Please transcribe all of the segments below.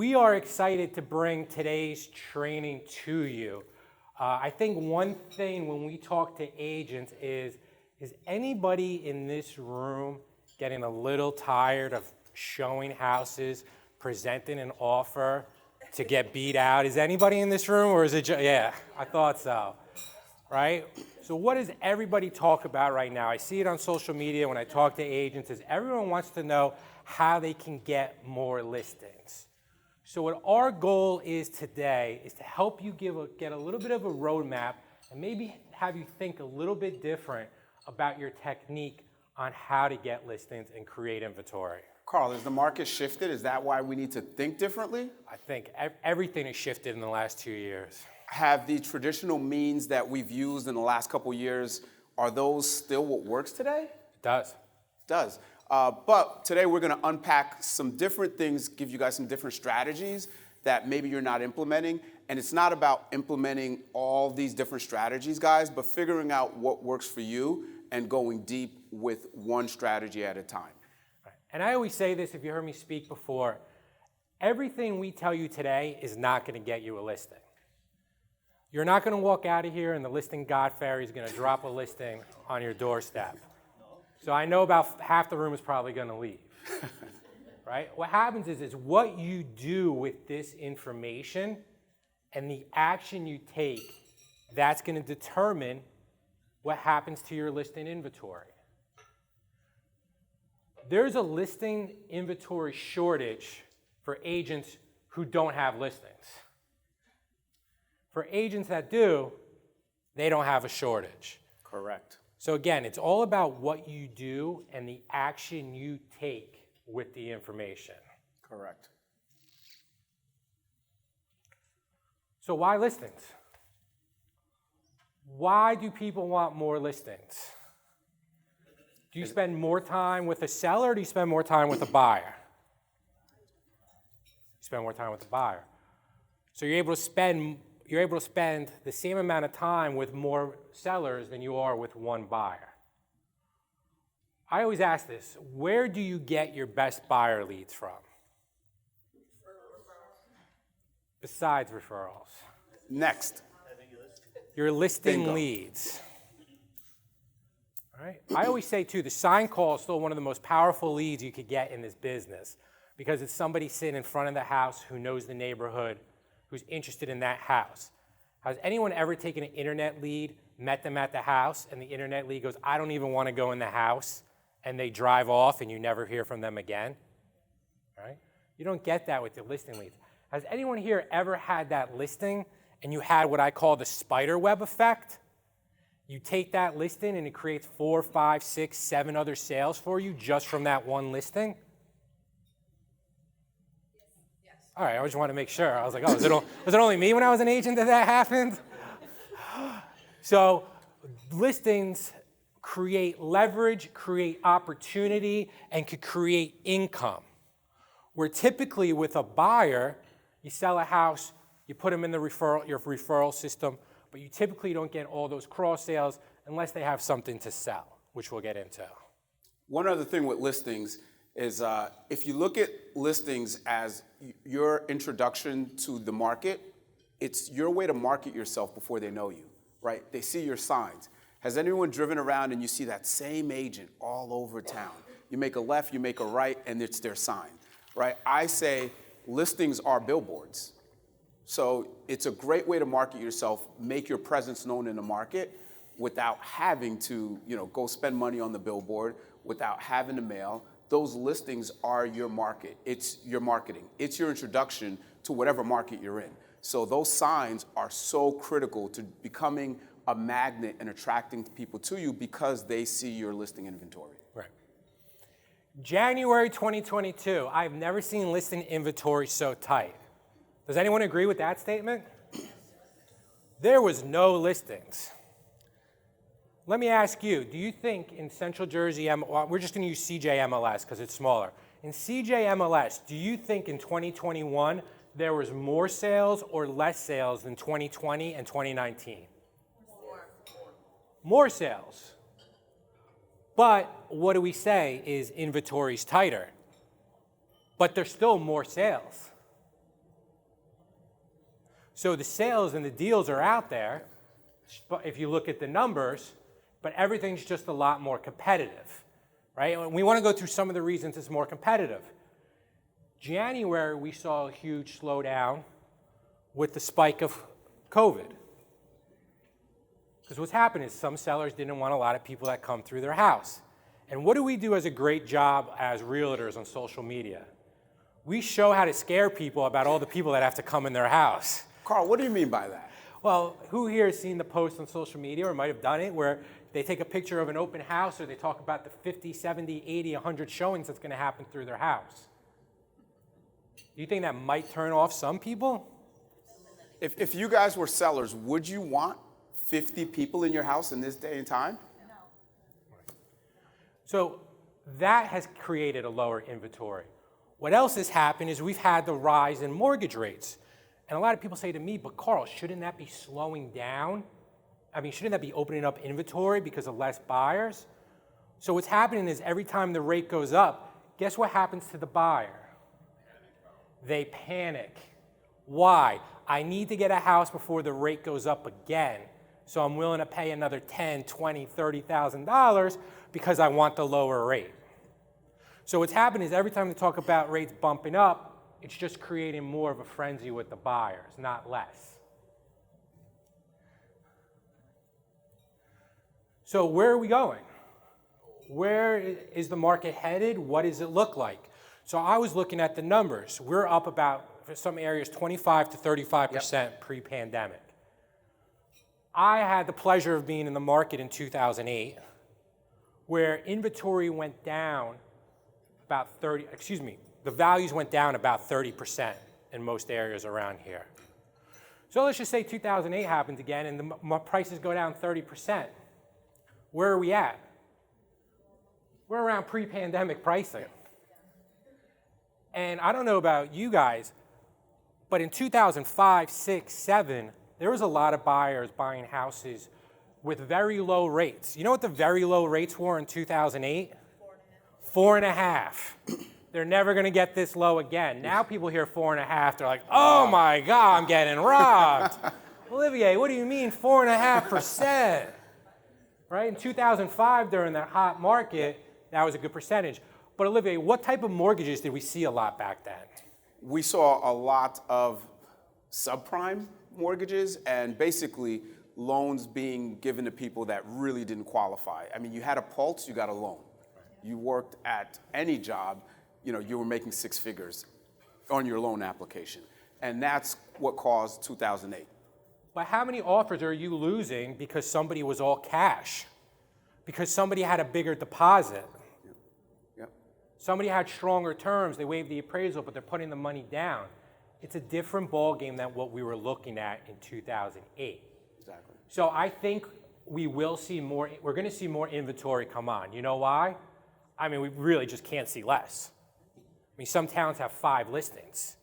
we are excited to bring today's training to you. I think one thing when we talk to agents is anybody in this room getting a little tired of showing houses, presenting an offer to get beat out? Is anybody in this room, or is it just, yeah, I thought so, right? So what does everybody talk about right now? I see it on social media when I talk to agents, is everyone wants to know how they can get more listings. So what our goal is today is to help you get a little bit of a roadmap and maybe have you think a little bit different about your technique on how to get listings and create inventory. Carl, has the market shifted? Is that why we need to think differently? I think everything has shifted in the last 2 years. Have the traditional means that we've used in the last couple years, are those still what works today? It does. It does. But today we're going to unpack some different things, give you guys some different strategies that maybe you're not implementing. And it's not about implementing all these different strategies, guys, but figuring out what works for you and going deep with one strategy at a time. Right. And I always say this, if you heard me speak before, everything we tell you today is not going to get you a listing. You're not going to walk out of here and the listing God fairy is going to drop a listing on your doorstep. So I know about half the room is probably going to leave, right? What happens is what you do with this information and the action you take, that's going to determine what happens to your listing inventory. There's a listing inventory shortage for agents who don't have listings. For agents that do, they don't have a shortage. Correct. So again, it's all about what you do and the action you take with the information. Correct. So why listings? Why do people want more listings? Do you spend more time with a seller or do you spend more time with a buyer? You spend more time with the buyer. So you're able to spend the same amount of time with more sellers than you are with one buyer. I always ask this, where do you get your best buyer leads from? Besides referrals. Next. Your listing Bingo. leads. All right? I always say too, the sign call is still one of the most powerful leads you could get in this business because it's somebody sitting in front of the house who knows the neighborhood, who's interested in that house. Has anyone ever taken an internet lead, met them at the house, and the internet lead goes, I don't even want to go in the house, and they drive off and you never hear from them again? Right? You don't get that with the listing leads. Has anyone here ever had that listing and you had what I call the spider web effect? You take that listing and it creates 4, 5, 6, 7 other sales for you just from that one listing? All right, I just want to make sure. I was like, oh, was it only me when I was an agent that happened? So listings create leverage, create opportunity, and could create income. Where typically with a buyer, you sell a house, you put them in your referral system, but you typically don't get all those cross sales unless they have something to sell, which we'll get into. One other thing with listings is if you look at listings as your introduction to the market, it's your way to market yourself before they know you, right? They see your signs. Has anyone driven around and you see that same agent all over town? You make a left, you make a right, and it's their sign, right? I say listings are billboards. So it's a great way to market yourself, make your presence known in the market without having to, go spend money on the billboard, without having to mail. Those listings are your market. It's your marketing. It's your introduction to whatever market you're in. So those signs are so critical to becoming a magnet and attracting people to you because they see your listing inventory. Right. January 2022, I've never seen listing inventory so tight. Does anyone agree with that statement? There was no listings. Let me ask you, do you think in Central Jersey, we're just going to use CJMLS because it's smaller. In CJMLS, do you think in 2021 there was more sales or less sales than 2020 and 2019? More sales. But what do we say is inventory's tighter? But there's still more sales. So the sales and the deals are out there, but if you look at the numbers, but everything's just a lot more competitive, right? And we want to go through some of the reasons it's more competitive. January, we saw a huge slowdown with the spike of COVID. Because what's happened is some sellers didn't want a lot of people that come through their house. And what do we do as a great job as realtors on social media? We show how to scare people about all the people that have to come in their house. Carl, what do you mean by that? Well, who here has seen the post on social media or might have done it where they take a picture of an open house or they talk about the 50, 70, 80, 100 showings that's going to happen through their house? Do you think that might turn off some people? If you guys were sellers, would you want 50 people in your house in this day and time? No. So that has created a lower inventory. What else has happened is we've had the rise in mortgage rates. And a lot of people say to me, but Carl, shouldn't that be slowing down? I mean, shouldn't that be opening up inventory because of less buyers? So what's happening is every time the rate goes up, guess what happens to the buyer? They panic. Why? I need to get a house before the rate goes up again. So I'm willing to pay another $10,000, $20,000, $30,000 because I want the lower rate. So what's happening is every time they talk about rates bumping up, it's just creating more of a frenzy with the buyers, not less. So where are we going? Where is the market headed? What does it look like? So I was looking at the numbers. We're up about, for some areas, 25 to 35% pre-pandemic. I had the pleasure of being in the market in 2008, where inventory went down about the values went down about 30% in most areas around here. So let's just say 2008 happens again and the prices go down 30%. Where are we at? We're around pre-pandemic pricing. And I don't know about you guys, but in 2005, 6, 7, there was a lot of buyers buying houses with very low rates. You know what the very low rates were in 2008? 4.5. They're never going to get this low again. Now people hear 4.5, they're like, oh my God, I'm getting robbed. Olivier, what do you mean 4.5%? Right? In 2005, during that hot market, that was a good percentage. But Olivier, what type of mortgages did we see a lot back then? We saw a lot of subprime mortgages and basically loans being given to people that really didn't qualify. I mean, you had a pulse, you got a loan. You worked at any job, you were making 6 figures on your loan application. And that's what caused 2008. But how many offers are you losing because somebody was all cash? Because somebody had a bigger deposit? Yep. Somebody had stronger terms, they waived the appraisal, but they're putting the money down. It's a different ballgame than what we were looking at in 2008. Exactly. So I think we're going to see more inventory come on. You know why? I mean, we really just can't see less. I mean, some towns have 5 listings.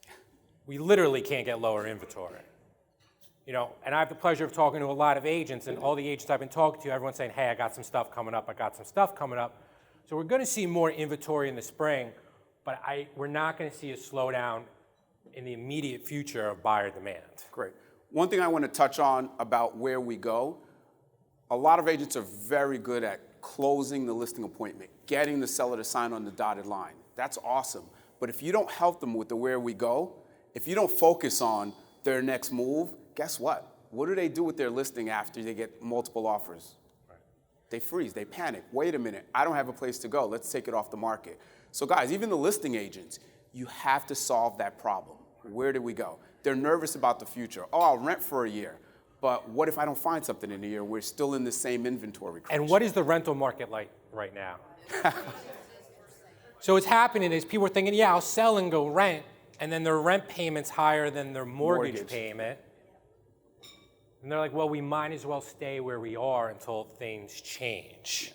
We literally can't get lower inventory. And I have the pleasure of talking to a lot of agents, and all the agents I've been talking to, everyone's saying, hey, I got some stuff coming up, I got some stuff coming up. So we're going to see more inventory in the spring, but we're not going to see a slowdown in the immediate future of buyer demand. Great. One thing I want to touch on about where we go, a lot of agents are very good at closing the listing appointment, getting the seller to sign on the dotted line. That's awesome. But if you don't help them with the where we go, if you don't focus on their next move, guess what? What do they do with their listing after they get multiple offers? Right. They freeze, they panic. Wait a minute, I don't have a place to go. Let's take it off the market. So guys, even the listing agents, you have to solve that problem. Where do we go? They're nervous about the future. Oh, I'll rent for a year. But what if I don't find something in a year? We're still in the same inventory crunch. And what is the rental market like right now? So what's happening is people are thinking, yeah, I'll sell and go rent, and then their rent payment's higher than their mortgage payment. And they're like, well, we might as well stay where we are until things change.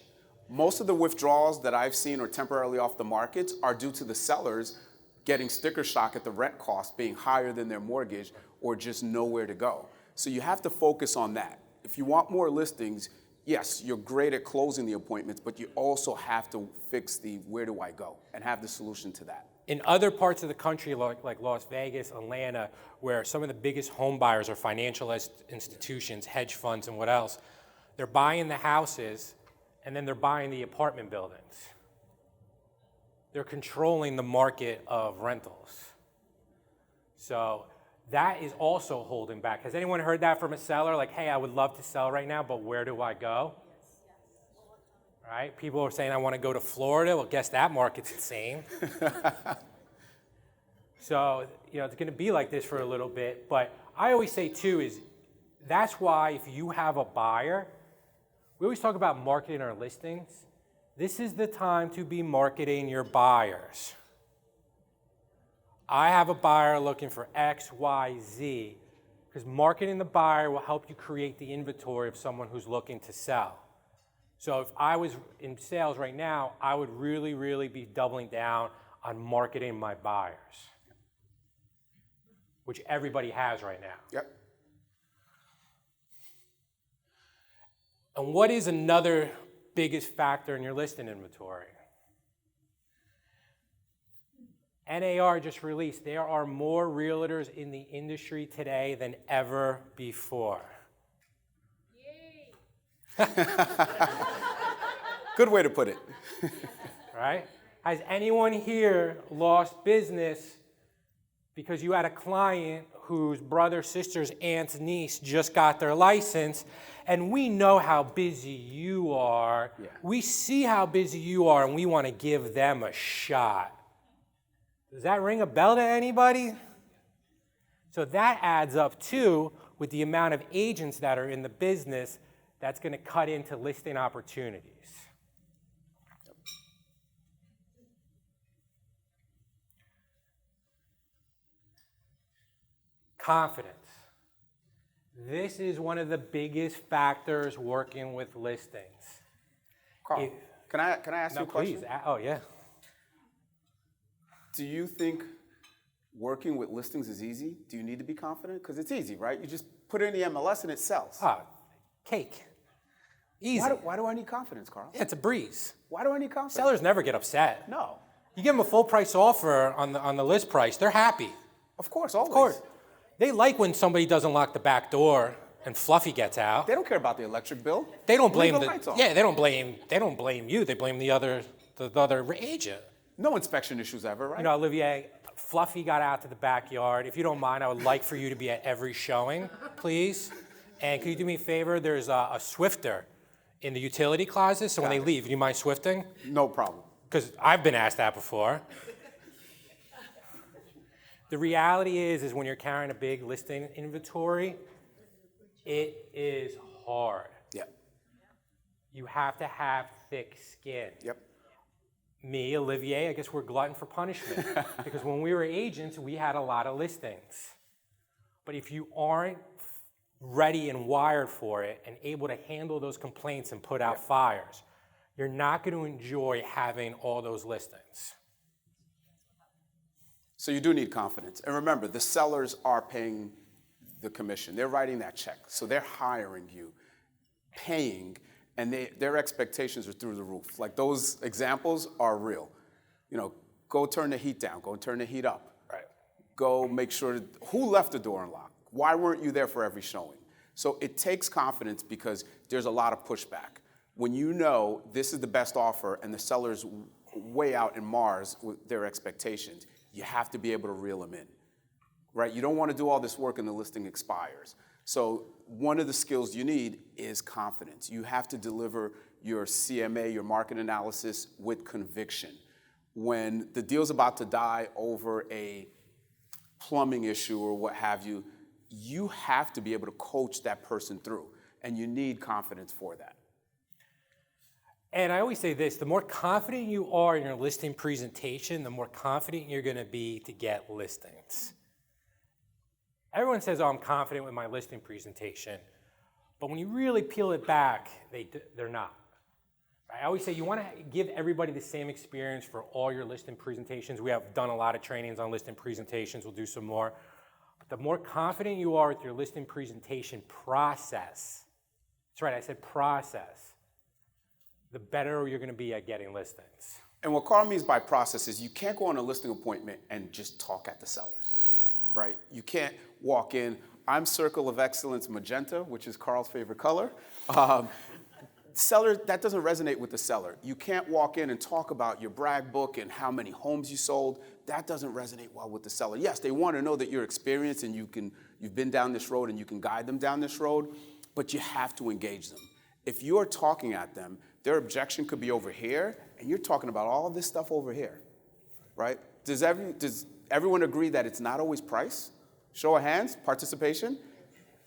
Most of the withdrawals that I've seen or temporarily off the markets are due to the sellers getting sticker shock at the rent cost being higher than their mortgage or just nowhere to go. So you have to focus on that. If you want more listings, yes, you're great at closing the appointments, but you also have to fix the where do I go and have the solution to that. In other parts of the country, like Las Vegas, Atlanta, where some of the biggest home buyers are financial institutions, hedge funds, and what else, they're buying the houses, and then they're buying the apartment buildings. They're controlling the market of rentals. So that is also holding back. Has anyone heard that from a seller? Like, hey, I would love to sell right now, but where do I go? Right? People are saying, I want to go to Florida. Well, guess that market's insane. So, it's going to be like this for a little bit. But I always say, too, is that's why if you have a buyer, we always talk about marketing our listings. This is the time to be marketing your buyers. I have a buyer looking for X, Y, Z, because marketing the buyer will help you create the inventory of someone who's looking to sell. So if I was in sales right now, I would really, really be doubling down on marketing my buyers, which everybody has right now. Yep. And what is another biggest factor in your listing inventory? NAR just released, there are more realtors in the industry today than ever before. Good way to put it. Right? Has anyone here lost business because you had a client whose brother, sister's aunt's niece just got their license, and we know how busy you are. Yeah. We see how busy you are, and we want to give them a shot. Does that ring a bell to anybody? So that adds up too with the amount of agents that are in the business. That's going to cut into listing opportunities. Confidence. This is one of the biggest factors working with listings. Carl, can I ask you a question? Please. Oh, yeah. Do you think working with listings is easy? Do you need to be confident? Because it's easy, right? You just put it in the MLS and it sells. Cake. Easy. Why do I need confidence, Carl? Yeah, it's a breeze. Why do I need confidence? Sellers never get upset. No. You give them a full price offer on the list price, they're happy. Of course, always. Of course. They like when somebody doesn't lock the back door and Fluffy gets out. They don't care about the electric bill. They don't blame Leave the lights on. yeah. They don't blame you. They blame the other agent. No inspection issues ever, right? Olivier, Fluffy got out to the backyard. If you don't mind, I would like for you to be at every showing, please. And could you do me a favor? There's a Swifter in the utility closet, so when they leave, do you mind Swifting? No problem. Because I've been asked that before. The reality is when you're carrying a big listing inventory, it is hard. Yep. You have to have thick skin. Yep. Me, Olivier, I guess we're glutton for punishment. Because when we were agents, we had a lot of listings. But if you aren't ready and wired for it and able to handle those complaints and put out fires, you're not going to enjoy having all those listings. So you do need confidence. And remember, the sellers are paying the commission. They're writing that check. So they're hiring you, paying, and their expectations are through the roof. Like those examples are real. Go turn the heat down. Go turn the heat up. Right. Go make sure, who left the door unlocked? Why weren't you there for every showing? So it takes confidence because there's a lot of pushback. When you know this is the best offer and the seller's way out in Mars with their expectations, you have to be able to reel them in, right? You don't want to do all this work and the listing expires. So one of the skills you need is confidence. You have to deliver your CMA, your market analysis, with conviction. When the deal's about to die over a plumbing issue or what have you, you have to be able to coach that person through, and you need confidence for that. And I always say this, the more confident you are in your listing presentation, the more confident you're going to be to get listings. Everyone says, oh, I'm confident with my listing presentation. But when you really peel it back, they're not. I always say you want to give everybody the same experience for all your listing presentations. We have done a lot of trainings on listing presentations. We'll do some more. But the more confident you are with your listing presentation process, that's right, I said process, the better you're going to be at getting listings. And what Carl means by process is you can't go on a listing appointment and just talk at the sellers, right? You can't walk in, I'm Circle of Excellence Magenta, which is Carl's favorite color. Seller, that doesn't resonate with the seller. You can't walk in and talk about your brag book and how many homes you sold. That doesn't resonate well with the seller. Yes, they want to know that you're experienced and you've been down this road and you can guide them down this road, but you have to engage them. If you're talking at them, their objection could be over here, and you're talking about all of this stuff over here, right? Does everyone agree that it's not always price? Show of hands, participation.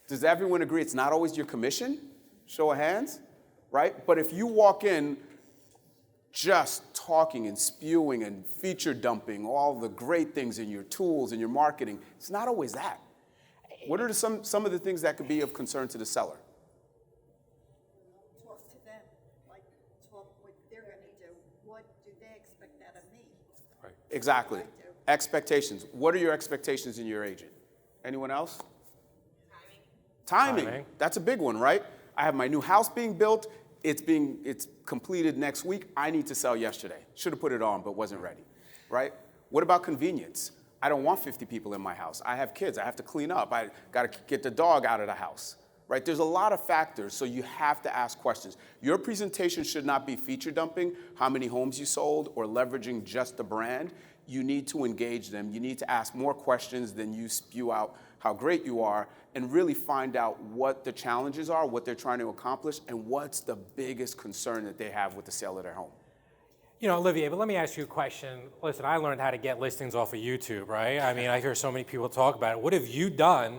Does everyone agree it's not always your commission? Show of hands. Right? But if you walk in just talking and spewing and feature dumping all the great things in your tools and your marketing, it's not always that. What are some of the things that could be of concern to the seller? Talk to them, like talk what they're going to do. What do they expect out of me? Right. Exactly. What do I do? Expectations. What are your expectations in your agent? Anyone else? Timing. Timing. That's a big one, right? I have my new house being built. It's completed next week. I need to sell yesterday. Should have put it on, but wasn't ready, right? What about convenience? I don't want 50 people in my house. I have kids. I have to clean up. I got to get the dog out of the house, right? There's a lot of factors, so you have to ask questions. Your presentation should not be feature dumping, how many homes you sold, or leveraging just the brand. You need to engage them. You need to ask more questions than you spew out how great you are, and really find out what the challenges are, what they're trying to accomplish, and what's the biggest concern that they have with the sale of their home. You know, Olivier, but let me ask you a question. Listen, I learned how to get listings off of YouTube, right? I mean, I hear so many people talk about it. What have you done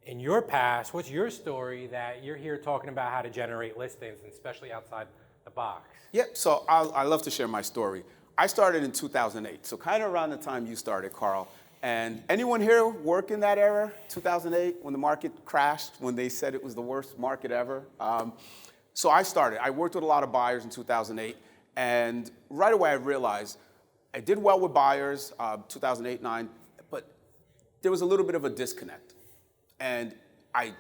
in your past? What's your story that you're here talking about how to generate listings, and especially outside the box? Yep, so I love to share my story. I started in 2008, so kind of around the time you started, Carl. And anyone here work in that era, 2008, when the market crashed, when they said it was the worst market ever? So I started. I worked with a lot of buyers in 2008, and right away I realized I did well with buyers, 2008, 9, but there was a little bit of a disconnect. And I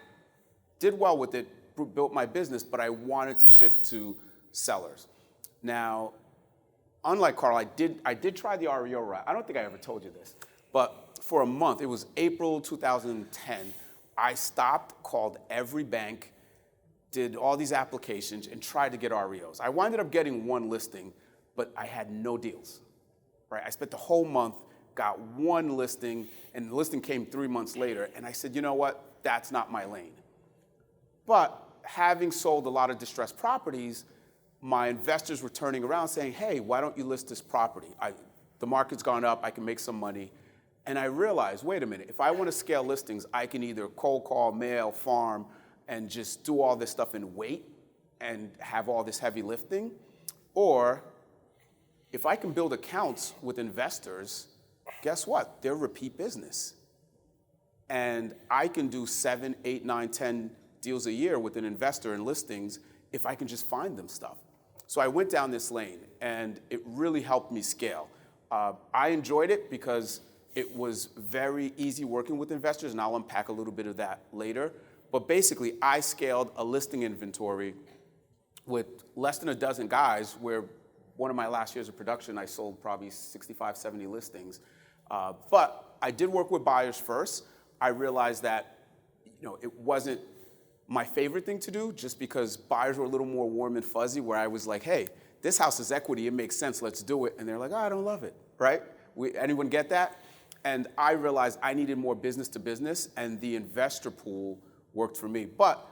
did well with it, built my business, but I wanted to shift to sellers. Now, unlike Carl, I did try the REO route. I don't think I ever told you this. But for a month, it was April 2010, I stopped, called every bank, did all these applications, and tried to get REOs. I wound up getting one listing, but I had no deals, right? I spent the whole month, got one listing, and the listing came 3 months later, and I said, you know what? That's not my lane. But having sold a lot of distressed properties, my investors were turning around saying, hey, why don't you list this property? The market's gone up, I can make some money. And I realized, wait a minute, if I want to scale listings, I can either cold call, mail, farm, and just do all this stuff and wait and have all this heavy lifting. Or if I can build accounts with investors, guess what? They're repeat business. And I can do 7, 8, 9, 10 deals a year with an investor in listings if I can just find them stuff. So I went down this lane, and it really helped me scale. I enjoyed it because it was very easy working with investors, and I'll unpack a little bit of that later. But basically, I scaled a listing inventory with less than a dozen guys, where one of my last years of production, I sold probably 65, 70 listings. But I did work with buyers first. I realized that it wasn't my favorite thing to do, just because buyers were a little more warm and fuzzy, where I was like, hey, this house is equity, it makes sense, let's do it. And they're like, oh, I don't love it, right? Anyone get that? And I realized I needed more business to business, and the investor pool worked for me. But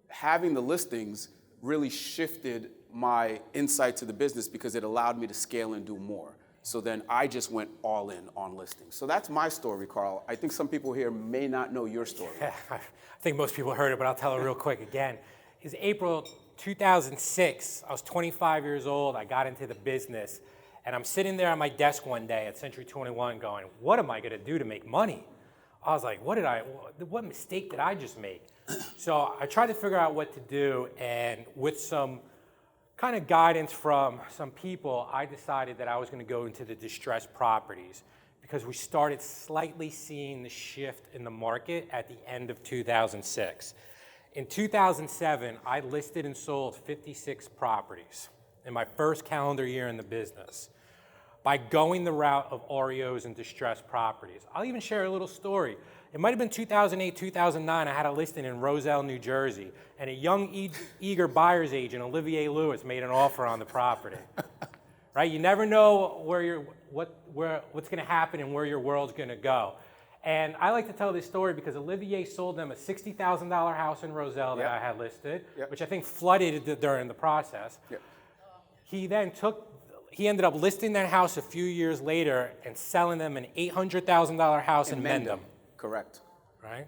having the listings really shifted my insight to the business, because it allowed me to scale and do more. So then I just went all in on listings. So that's my story, Carl. I think some people here may not know your story. I think most people heard it, but I'll tell it real quick again. It's April 2006. I was 25 years old. I got into the business. And I'm sitting there on my desk one day at Century 21 going, what am I going to do to make money? I was like, what mistake did I just make? So I tried to figure out what to do, and with some kind of guidance from some people, I decided that I was going to go into the distressed properties, because we started slightly seeing the shift in the market at the end of 2006. In 2007, I listed and sold 56 properties in my first calendar year in the business by going the route of REOs and distressed properties. I'll even share a little story. It might have been 2008, 2009, I had a listing in Roselle, New Jersey, and a young, eager buyer's agent, Olivier Lewis, made an offer on the property. Right? You never know what's gonna happen and where your world's gonna go. And I like to tell this story because Olivier sold them a $60,000 house in Roselle that I had listed, which I think flooded during the process. He ended up listing that house a few years later and selling them an $800,000 house in Mendham. Correct. Right?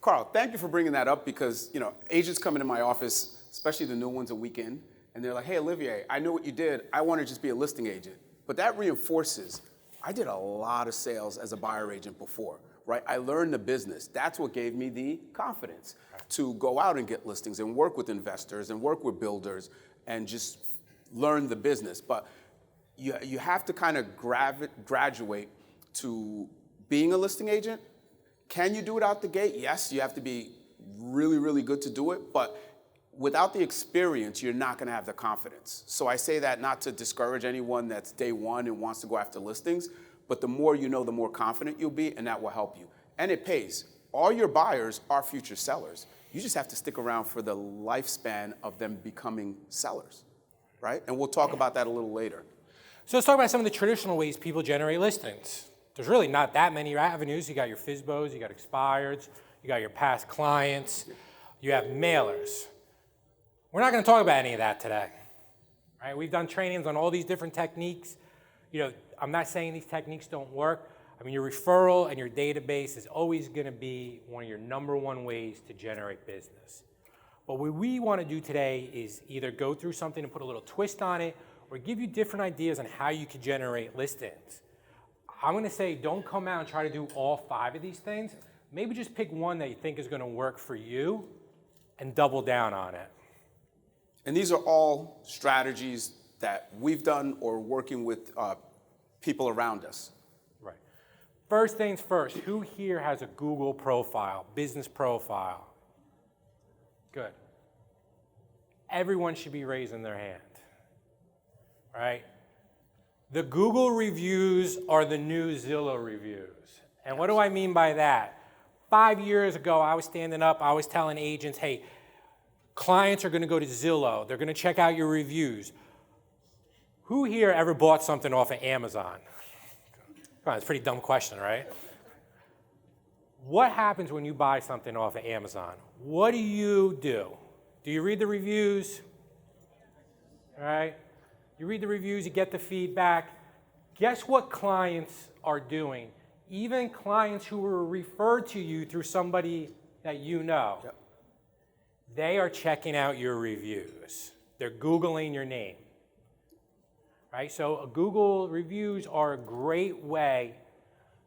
Carl, thank you for bringing that up because, agents come into my office, especially the new ones a week in, and they're like, hey, Olivier, I know what you did. I want to just be a listing agent. But that reinforces, I did a lot of sales as a buyer agent before, right? I learned the business. That's what gave me the confidence to go out and get listings and work with investors and work with builders and just learn the business. But you have to kind of graduate to being a listing agent. Can you do it out the gate? Yes, you have to be really, really good to do it, but without the experience, you're not gonna have the confidence. So I say that not to discourage anyone that's day one and wants to go after listings, but the more you know, the more confident you'll be, and that will help you. And it pays. All your buyers are future sellers. You just have to stick around for the lifespan of them becoming sellers, right? And we'll talk about that a little later. So let's talk about some of the traditional ways people generate listings. There's really not that many avenues. You got your FSBOs, you got expireds, you got your past clients, you have mailers. We're not going to talk about any of that today. Right? We've done trainings on all these different techniques. I'm not saying these techniques don't work. I mean, your referral and your database is always going to be one of your number one ways to generate business. But what we want to do today is either go through something and put a little twist on it or give you different ideas on how you can generate listings. I'm going to say don't come out and try to do all 5 of these things. Maybe just pick one that you think is going to work for you and double down on it. And these are all strategies that we've done or working with people around us. Right. First things first, who here has a Google profile, business profile? Good. Everyone should be raising their hand, right? The Google reviews are the new Zillow reviews. And what do I mean by that? 5 years ago, I was standing up, I was telling agents, hey, clients are gonna go to Zillow, they're gonna check out your reviews. Who here ever bought something off of Amazon? Come on, it's a pretty dumb question, right? What happens when you buy something off of Amazon? What do? Do you read the reviews? All right? You read the reviews, you get the feedback. Guess what clients are doing? Even clients who were referred to you through somebody that you know, they are checking out your reviews. They're Googling your name. Right? So Google reviews are a great way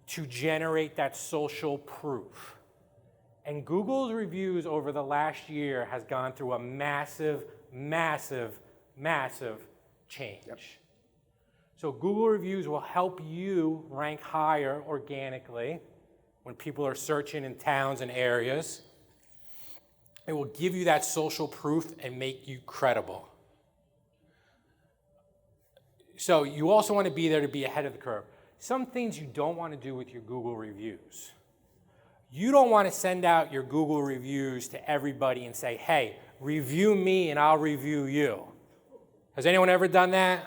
to generate that social proof. And Google's reviews over the last year has gone through a massive, massive, massive change. So Google reviews will help you rank higher organically when people are searching in towns and areas. It will give you that social proof and make you credible. So you also want to be there to be ahead of the curve. Some things you don't want to do with your Google reviews. You don't want to send out your Google reviews to everybody and say, hey, review me and I'll review you. Has anyone ever done that?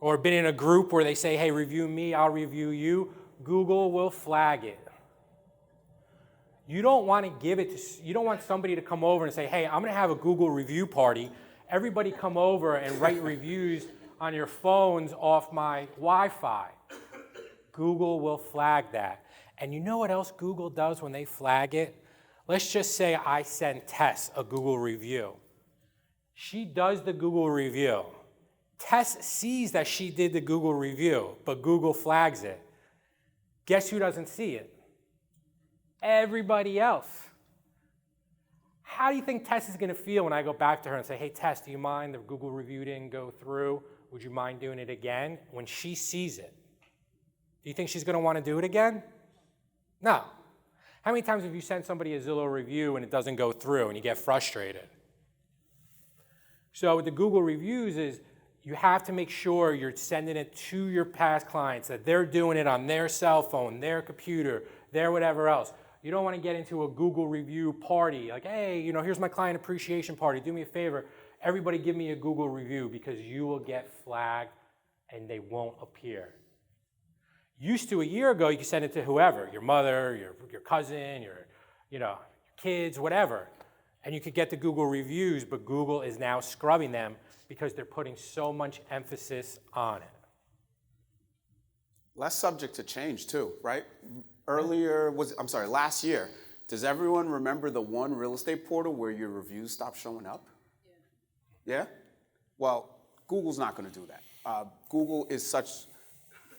Or been in a group where they say, hey, review me, I'll review you? Google will flag it. You don't want to you don't want somebody to come over and say, hey, I'm going to have a Google review party. Everybody come over and write reviews on your phones off my Wi-Fi. Google will flag that. And you know what else Google does when they flag it? Let's just say I send Tess a Google review. She does the Google review. Tess sees that she did the Google review, but Google flags it. Guess who doesn't see it? Everybody else. How do you think Tess is going to feel when I go back to her and say, hey, Tess, do you mind the Google review didn't go through? Would you mind doing it again? When she sees it, do you think she's going to want to do it again? No. How many times have you sent somebody a Zillow review and it doesn't go through and you get frustrated? So with the Google reviews is you have to make sure you're sending it to your past clients, that they're doing it on their cell phone, their computer, their whatever else. You don't want to get into a Google review party, like, hey, you know, here's my client appreciation party, do me a favor, everybody give me a Google review, because you will get flagged and they won't appear. Used to a year ago, you could send it to whoever, your mother, your cousin, your kids, whatever, and you could get the Google reviews, but Google is now scrubbing them because they're putting so much emphasis on it. Less subject to change too, right? Last year, does everyone remember the one real estate portal where your reviews stopped showing up? Yeah? Well, Google's not going to do that. Google is such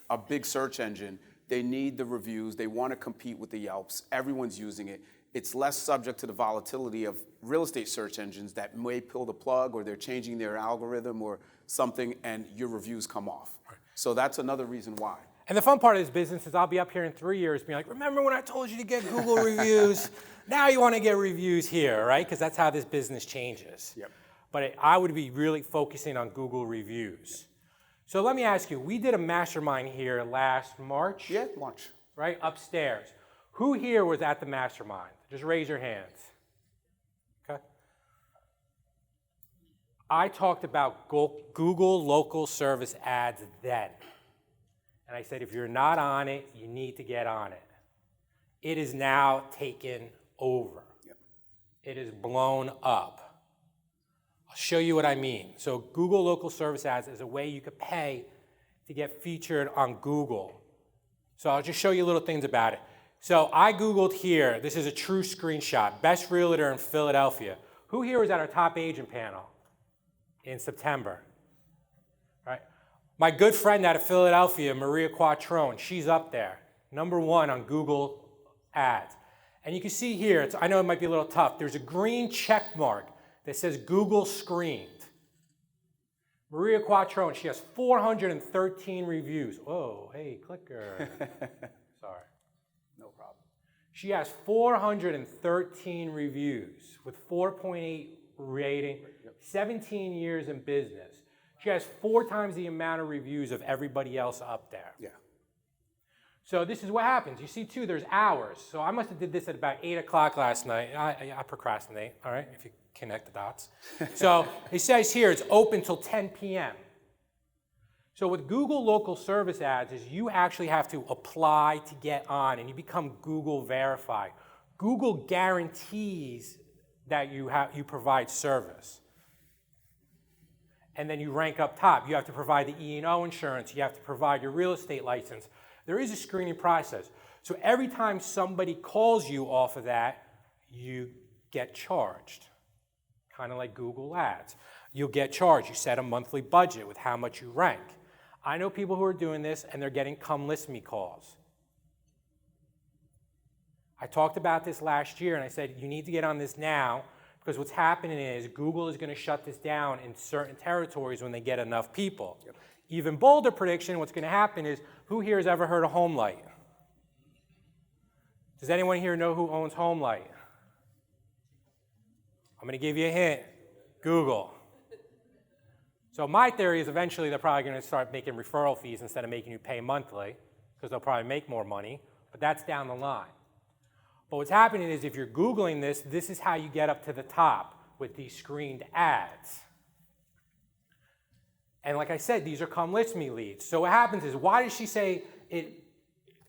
a big search engine. They need the reviews. They want to compete with the Yelps. Everyone's using it. It's less subject to the volatility of real estate search engines that may pull the plug, or they're changing their algorithm or something, and your reviews come off. So that's another reason why. And the fun part of this business is I'll be up here in 3 years being like, remember when I told you to get Google reviews? Now you want to get reviews here, right? Because that's how this business changes. Yep. But I would be really focusing on Google reviews. So let me ask you, we did a mastermind here last March. Yeah, March. Right, upstairs. Who here was at the mastermind? Just raise your hands. Okay. I talked about Google local service ads then. And I said, if you're not on it, you need to get on it. It is now taken over. Yep. It is blown up. I'll show you what I mean. So Google local service ads is a way you could pay to get featured on Google. So I'll just show you little things about it. So I Googled here, this is a true screenshot, best realtor in Philadelphia. Who here was at our top agent panel in September? Right? My good friend out of Philadelphia, Maria Quattrone, she's up there, #1 on Google ads. And you can see here, I know it might be a little tough, there's a green check mark that says Google screened. Maria Quattrone, she has 413 reviews. Whoa, hey, clicker. Sorry. No problem. She has 413 reviews with 4.8 rating, 17 years in business. She has 4 times the amount of reviews of everybody else up there. Yeah. So this is what happens. You see, too, there's hours. So I must have did this at about 8 o'clock last night. I procrastinate, all right, if you connect the dots. So it says here it's open till 10 p.m. So with Google local service ads is you actually have to apply to get on, and you become Google verified. Google guarantees that you provide service. And then you rank up top. You have to provide the E&O insurance. You have to provide your real estate license. There is a screening process. So every time somebody calls you off of that, you get charged. Kind of like Google Ads. You'll get charged. You set a monthly budget with how much you rank. I know people who are doing this, and they're getting come list me calls. I talked about this last year, and I said, you need to get on this now, because what's happening is Google is going to shut this down in certain territories when they get enough people. Yep. Even bolder prediction, what's going to happen is, who here has ever heard of HomeLight? Does anyone here know who owns HomeLight? I'm going to give you a hint. Google. So my theory is eventually they're probably going to start making referral fees instead of making you pay monthly, because they'll probably make more money, but that's down the line. But what's happening is if you're Googling this, this is how you get up to the top with these screened ads. And like I said, these are come list me leads. So what happens is, why does she say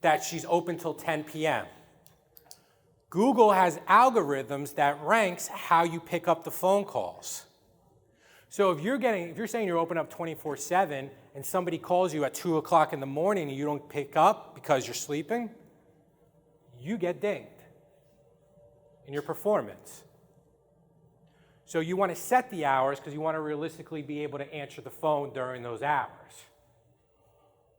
that she's open till 10 p.m.? Google has algorithms that ranks how you pick up the phone calls. So if you're saying you're open up 24/7 and somebody calls you at 2 o'clock in the morning and you don't pick up because you're sleeping, you get dinged in your performance. So you want to set the hours because you want to realistically be able to answer the phone during those hours.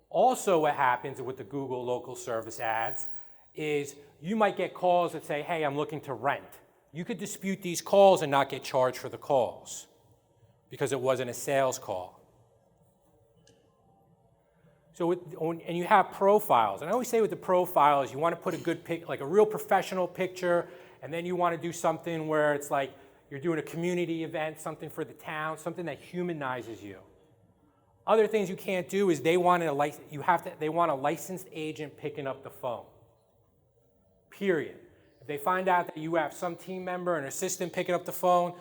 Also, what happens with the Google local service ads is you might get calls that say, hey, I'm looking to rent. You could dispute these calls and not get charged for the calls because it wasn't a sales call. So, and you have profiles. And I always say with the profile is you want to put a good pic, like a real professional picture, and then you want to do something where it's like, you're doing a community event, something for the town, something that humanizes you. Other things you can't do is they want a licensed agent picking up the phone. Period. If they find out that you have some team member, an assistant picking up the phone,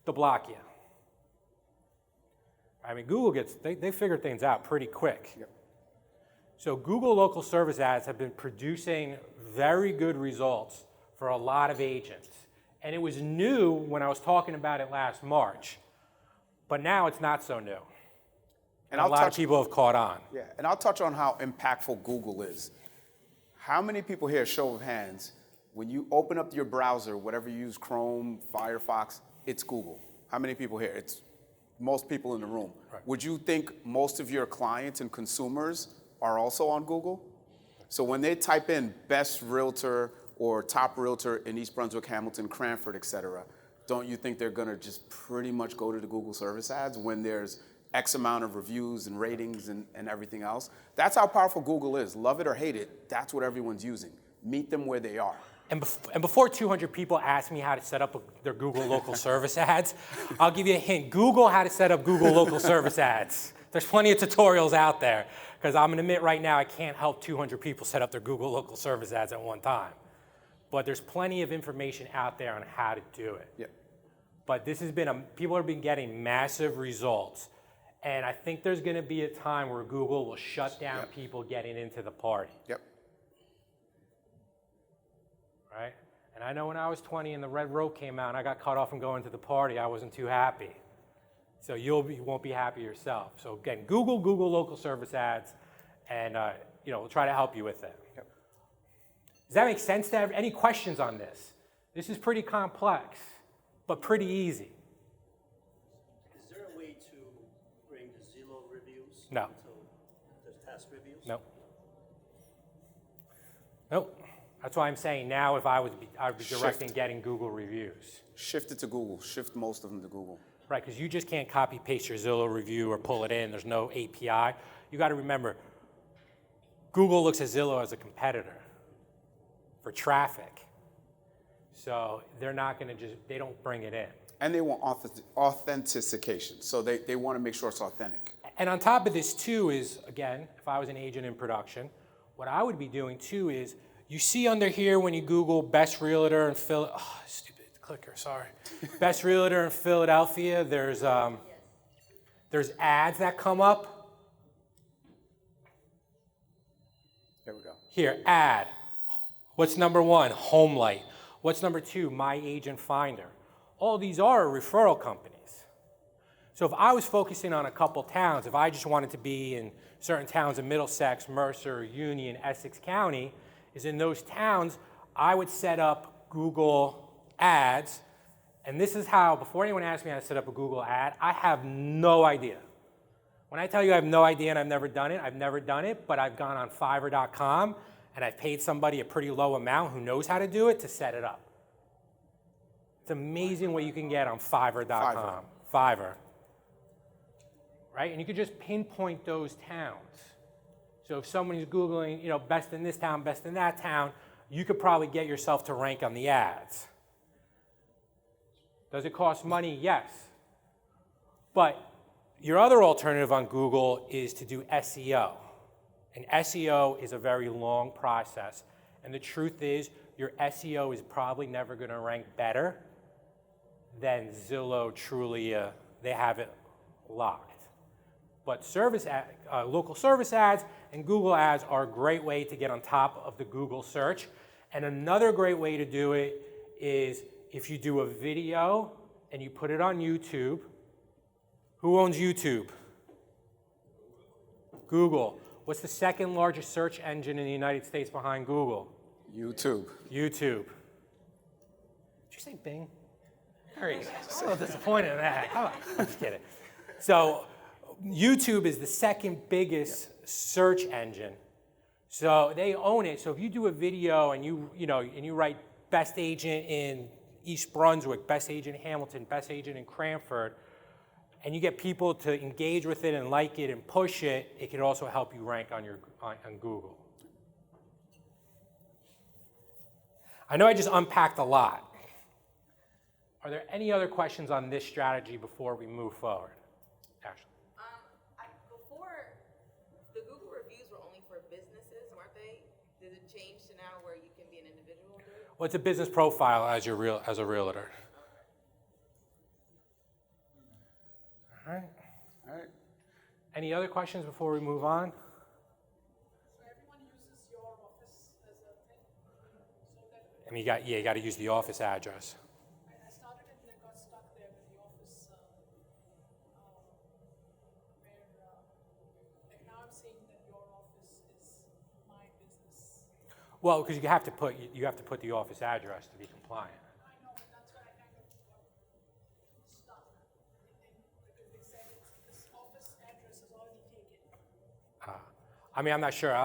they'll block you. I mean, Google they figure things out pretty quick. Yep. So Google local service ads have been producing very good results for a lot of agents. And it was new when I was talking about it last March, but now it's not so new. And a lot of people have caught on. Yeah, and I'll touch on how impactful Google is. How many people here, show of hands, when you open up your browser, whatever you use, Chrome, Firefox, it's Google? How many people here? It's most people in the room. Right. Would you think most of your clients and consumers are also on Google? So when they type in best realtor or top realtor in East Brunswick, Hamilton, Cranford, et cetera, don't you think they're gonna just pretty much go to the Google service ads when there's X amount of reviews and ratings and everything else? That's how powerful Google is. Love it or hate it, that's what everyone's using. Meet them where they are. And before 200 people ask me how to set up their Google local service ads, I'll give you a hint. Google how to set up Google local service ads. There's plenty of tutorials out there, because I'm gonna admit right now I can't help 200 people set up their Google local service ads at one time. But there's plenty of information out there on how to do it. Yep. But this has been, people have been getting massive results. And I think there's gonna be a time where Google will shut down people getting into the party. Yep. Right? And I know when I was 20 and the red rope came out and I got cut off from going to the party, I wasn't too happy. So you won't be happy yourself. So again, Google local service ads, and we'll try to help you with it. Yep. Does that make sense to any questions on this? This is pretty complex, but pretty easy. Is there a way to bring the Zillow reviews No. into the test reviews? Nope. Nope. That's why I'm saying now if I would be directing getting Google reviews. Shift it to Google, shift most of them to Google. Right, because you just can't copy paste your Zillow review or pull it in. There's no API. You got to remember, Google looks at Zillow as a competitor for traffic. So they're not going to they don't bring it in. And they want authentication, so they want to make sure it's authentic. And on top of this too is, again, if I was an agent in production, what I would be doing too is, you see under here when you Google best realtor in Philadelphia, oh, stupid clicker, sorry. Best realtor in Philadelphia, there's ads that come up. There we go. Here, ad. What's number one? HomeLight. What's number two? My Agent Finder. All these are referral companies. So if I was focusing on a couple towns, if I just wanted to be in certain towns in Middlesex, Mercer, Union, Essex County, is in those towns, I would set up Google ads. And this is how, before anyone asks me how to set up a Google ad, I have no idea. When I tell you I have no idea and I've never done it, but I've gone on Fiverr.com and I've paid somebody a pretty low amount who knows how to do it to set it up. It's amazing what you can get on Fiverr.com. Fiverr. Right? And you can just pinpoint those towns. So if someone's Googling, best in this town, best in that town, you could probably get yourself to rank on the ads. Does it cost money? Yes. But your other alternative on Google is to do SEO. And SEO is a very long process. And the truth is, your SEO is probably never going to rank better than Zillow, Trulia. They have it locked. But local service ads and Google ads are a great way to get on top of the Google search. And another great way to do it is if you do a video and you put it on YouTube. Who owns YouTube? Google. What's the second largest search engine in the United States behind Google? YouTube. YouTube. Did you say Bing? I'm a little disappointed in that. Come on. I'm just kidding. So YouTube is the second biggest search engine. So they own it. So if you do a video and you write best agent in East Brunswick, best agent in Hamilton, best agent in Cranford, and you get people to engage with it and like it and push it, it can also help you rank on Google. I know I just unpacked a lot. Are there any other questions on this strategy before we move forward? Ashley? Before, the Google reviews were only for businesses, weren't they? Did it change to now where you can be an individual? Well, it's a business profile as a realtor. All right. All right. Any other questions before we move on? So everyone uses your office as a thing? So that I mean, you got to use the office address. I started it and I got stuck there with the office where like now I'm saying that your office is my business. Well, because you have to put the office address to be compliant. I know, but that's where I kind of got stuck. Because they said this office address is already taken. I mean, I'm not sure.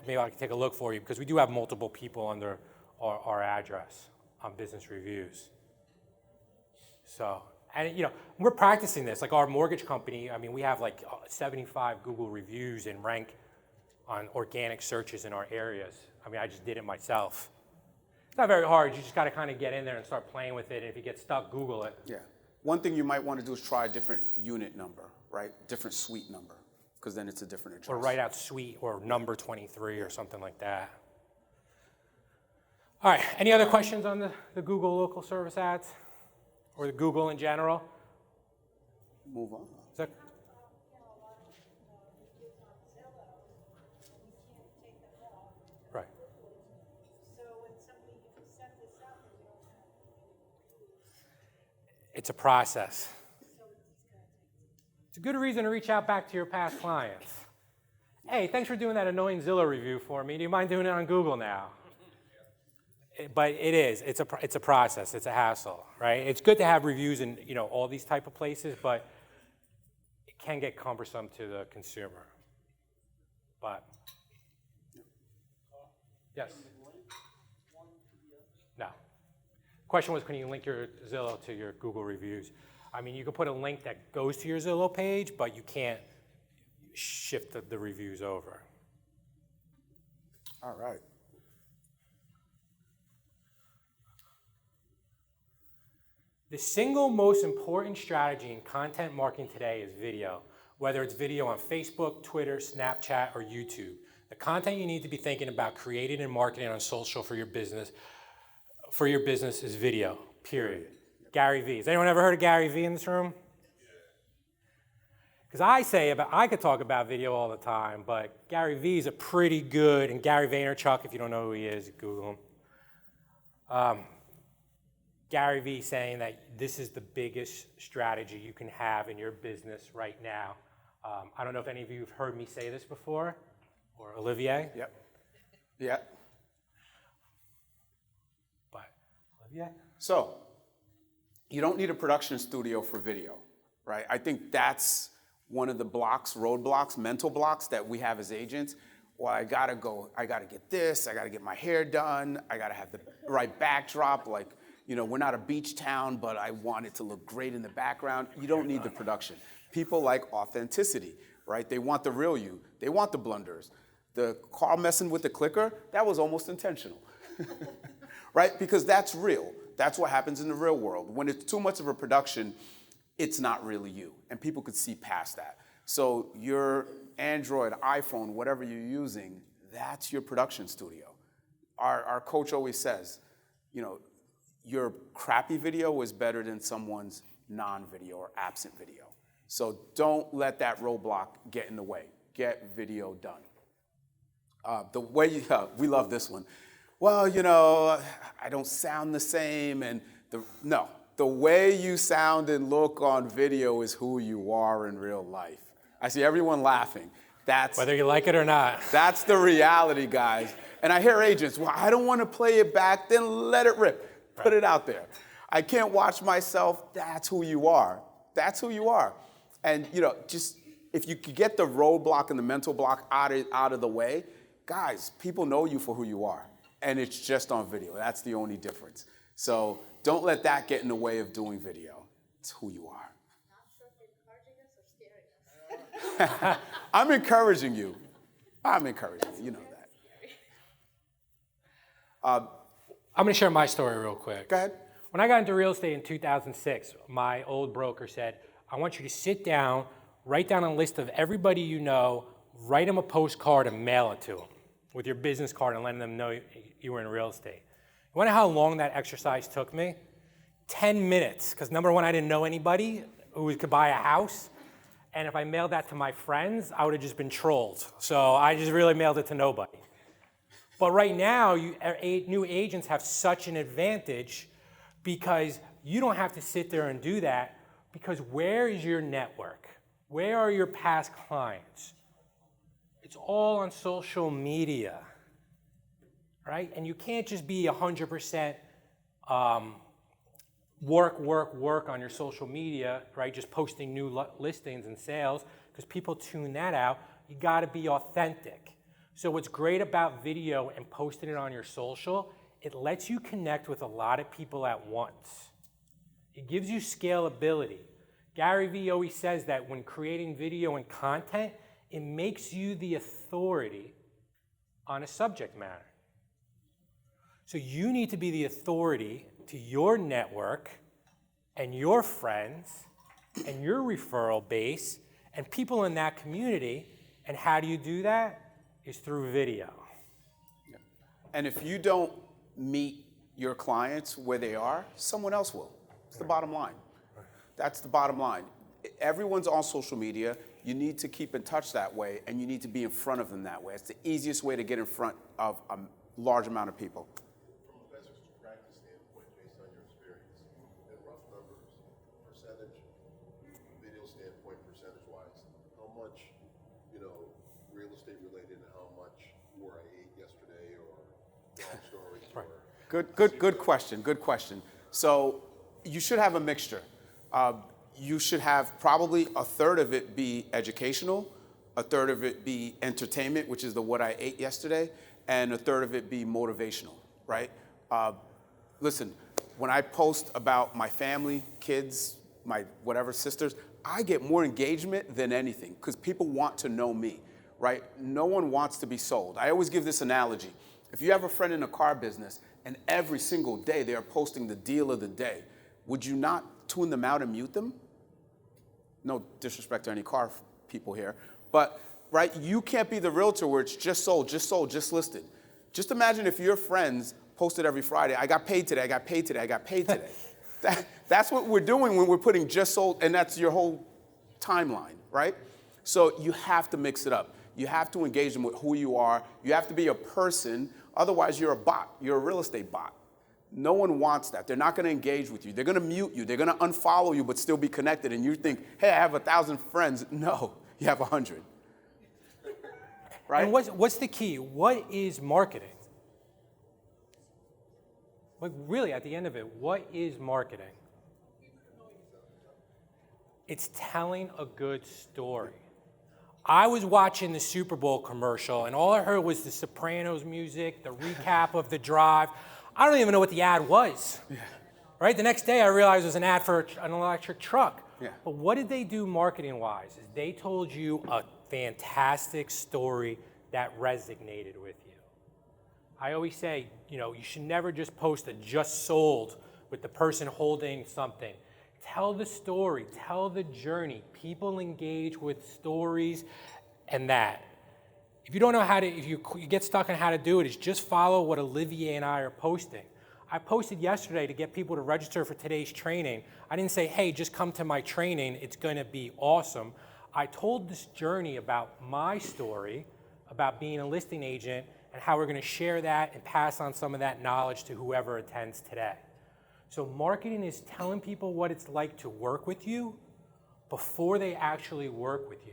Maybe I could take a look for you because we do have multiple people under our address on business reviews. So, and we're practicing this. Like our mortgage company, I mean, we have like 75 Google reviews and rank on organic searches in our areas. I mean, I just did it myself. It's not very hard. You just got to kind of get in there and start playing with it. And if you get stuck, Google it. Yeah. One thing you might want to do is try a different unit number, right? Different suite number, because then it's a different address. Or write out suite or number 23 or something like that. All right, any other questions on the Google local service ads? Or the Google in general? Move on. Is that, right. So when somebody, if you set this up, and you don't have, It's a process. It's a good reason to reach out back to your past clients. Hey, thanks for doing that annoying Zillow review for me. Do you mind doing it on Google now? But it's a process. It's a hassle, right? It's good to have reviews in all these type of places, but it can get cumbersome to the consumer. But yes. No. Question was, can you link your Zillow to your Google reviews? I mean, you can put a link that goes to your Zillow page, but you can't shift the reviews over. All right. The single most important strategy in content marketing today is video, whether it's video on Facebook, Twitter, Snapchat, or YouTube. The content you need to be thinking about creating and marketing on social for your business is video, period. Gary Vee. Has anyone ever heard of Gary Vee in this room? Because I could talk about video all the time, but Gary Vee is a pretty good, and Gary Vaynerchuk, if you don't know who he is, Google him. Gary Vee saying that this is the biggest strategy you can have in your business right now. I don't know if any of you have heard me say this before, or Olivier. Yep. Yep. But Olivier? So, you don't need a production studio for video, right? I think that's one of the roadblocks, mental blocks that we have as agents. Well, I gotta get this, I gotta get my hair done, I gotta have the right backdrop, like, we're not a beach town, but I want it to look great in the background. You don't need the production. People like authenticity, right? They want the real you. They want the blunders. The Carl messing with the clicker, that was almost intentional, right? Because that's real. That's what happens in the real world. When it's too much of a production, it's not really you, and people could see past that. So your Android, iPhone, whatever you're using, that's your production studio. Our coach always says, your crappy video is better than someone's non-video or absent video. So don't let that roadblock get in the way. Get video done. We love this one. Well, I don't sound the same, and the way you sound and look on video is who you are in real life. I see everyone laughing. Whether you like it or not. That's the reality, guys. And I hear agents, well, I don't want to play it back, then let it rip. Put it out there. I can't watch myself. That's who you are. That's who you are. And just if you could get the roadblock and the mental block out of the way, guys, people know you for who you are. And it's just on video. That's the only difference. So don't let that get in the way of doing video. It's who you are. not sure if you're encouraging us or scaring us. I'm encouraging you. I'm encouraging you. You know that. I'm going to share my story real quick. Go ahead. When I got into real estate in 2006, my old broker said, I want you to sit down, write down a list of everybody you know, write them a postcard and mail it to them with your business card and letting them know you were in real estate. You wanna know how long that exercise took me? 10 minutes, because number one, I didn't know anybody who could buy a house. And if I mailed that to my friends, I would have just been trolled. So I just really mailed it to nobody. But right now, new agents have such an advantage because you don't have to sit there and do that, because where is your network? Where are your past clients? It's all on social media, right? And you can't just be 100% work on your social media, right? Just posting new listings and sales, because people tune that out. You gotta be authentic. So what's great about video and posting it on your social, it lets you connect with a lot of people at once. It gives you scalability. Gary Vee always says that when creating video and content, it makes you the authority on a subject matter. So you need to be the authority to your network and your friends and your referral base and people in that community. And how do you do that? Is through video. And if you don't meet your clients where they are, someone else will. It's the bottom line. That's the bottom line. Everyone's on social media. You need to keep in touch that way, and you need to be in front of them that way. It's the easiest way to get in front of a large amount of people. From a best practice standpoint, based on your experience and rough numbers, percentage, video standpoint, percentage-wise, how much, real estate related, and how much where I ate yesterday or dog stories or... Good question, good question. So you should have a mixture. You should have probably a third of it be educational, a third of it be entertainment, which is the what I ate yesterday, and a third of it be motivational, right? Listen, when I post about my family, kids, my whatever sisters, I get more engagement than anything because people want to know me, right? No one wants to be sold. I always give this analogy. If you have a friend in a car business and every single day they are posting the deal of the day, would you not tune them out and mute them? No disrespect to any car people here, but right, you can't be the realtor where it's just sold, just listed. Just imagine if your friends posted every Friday, I got paid today, I got paid today, I got paid today. That's what we're doing when we're putting just sold, and that's your whole timeline, right? So you have to mix it up. You have to engage them with who you are. You have to be a person, otherwise you're a bot, you're a real estate bot. No one wants that. They're not going to engage with you. They're going to mute you. They're going to unfollow you, but still be connected. And you think, hey, I have 1,000 friends. No, you have 100. Right? And what's the key? What is marketing? Like really, at the end of it, what is marketing? It's telling a good story. I was watching the Super Bowl commercial, and all I heard was the Sopranos music, the recap of the drive. I don't even know what the ad was. Yeah. Right? The next day I realized it was an ad for an electric truck. Yeah. But what did they do marketing-wise? Is they told you a fantastic story that resonated with you. I always say, you should never just post a just sold with the person holding something. Tell the story, tell the journey. People engage with stories and that. If you don't know how to, if you get stuck on how to do it, is just follow what Olivier and I are posting. I posted yesterday to get people to register for today's training. I didn't say, hey, just come to my training, it's gonna be awesome. I told this journey about my story, about being a listing agent, and how we're gonna share that and pass on some of that knowledge to whoever attends today. So marketing is telling people what it's like to work with you before they actually work with you.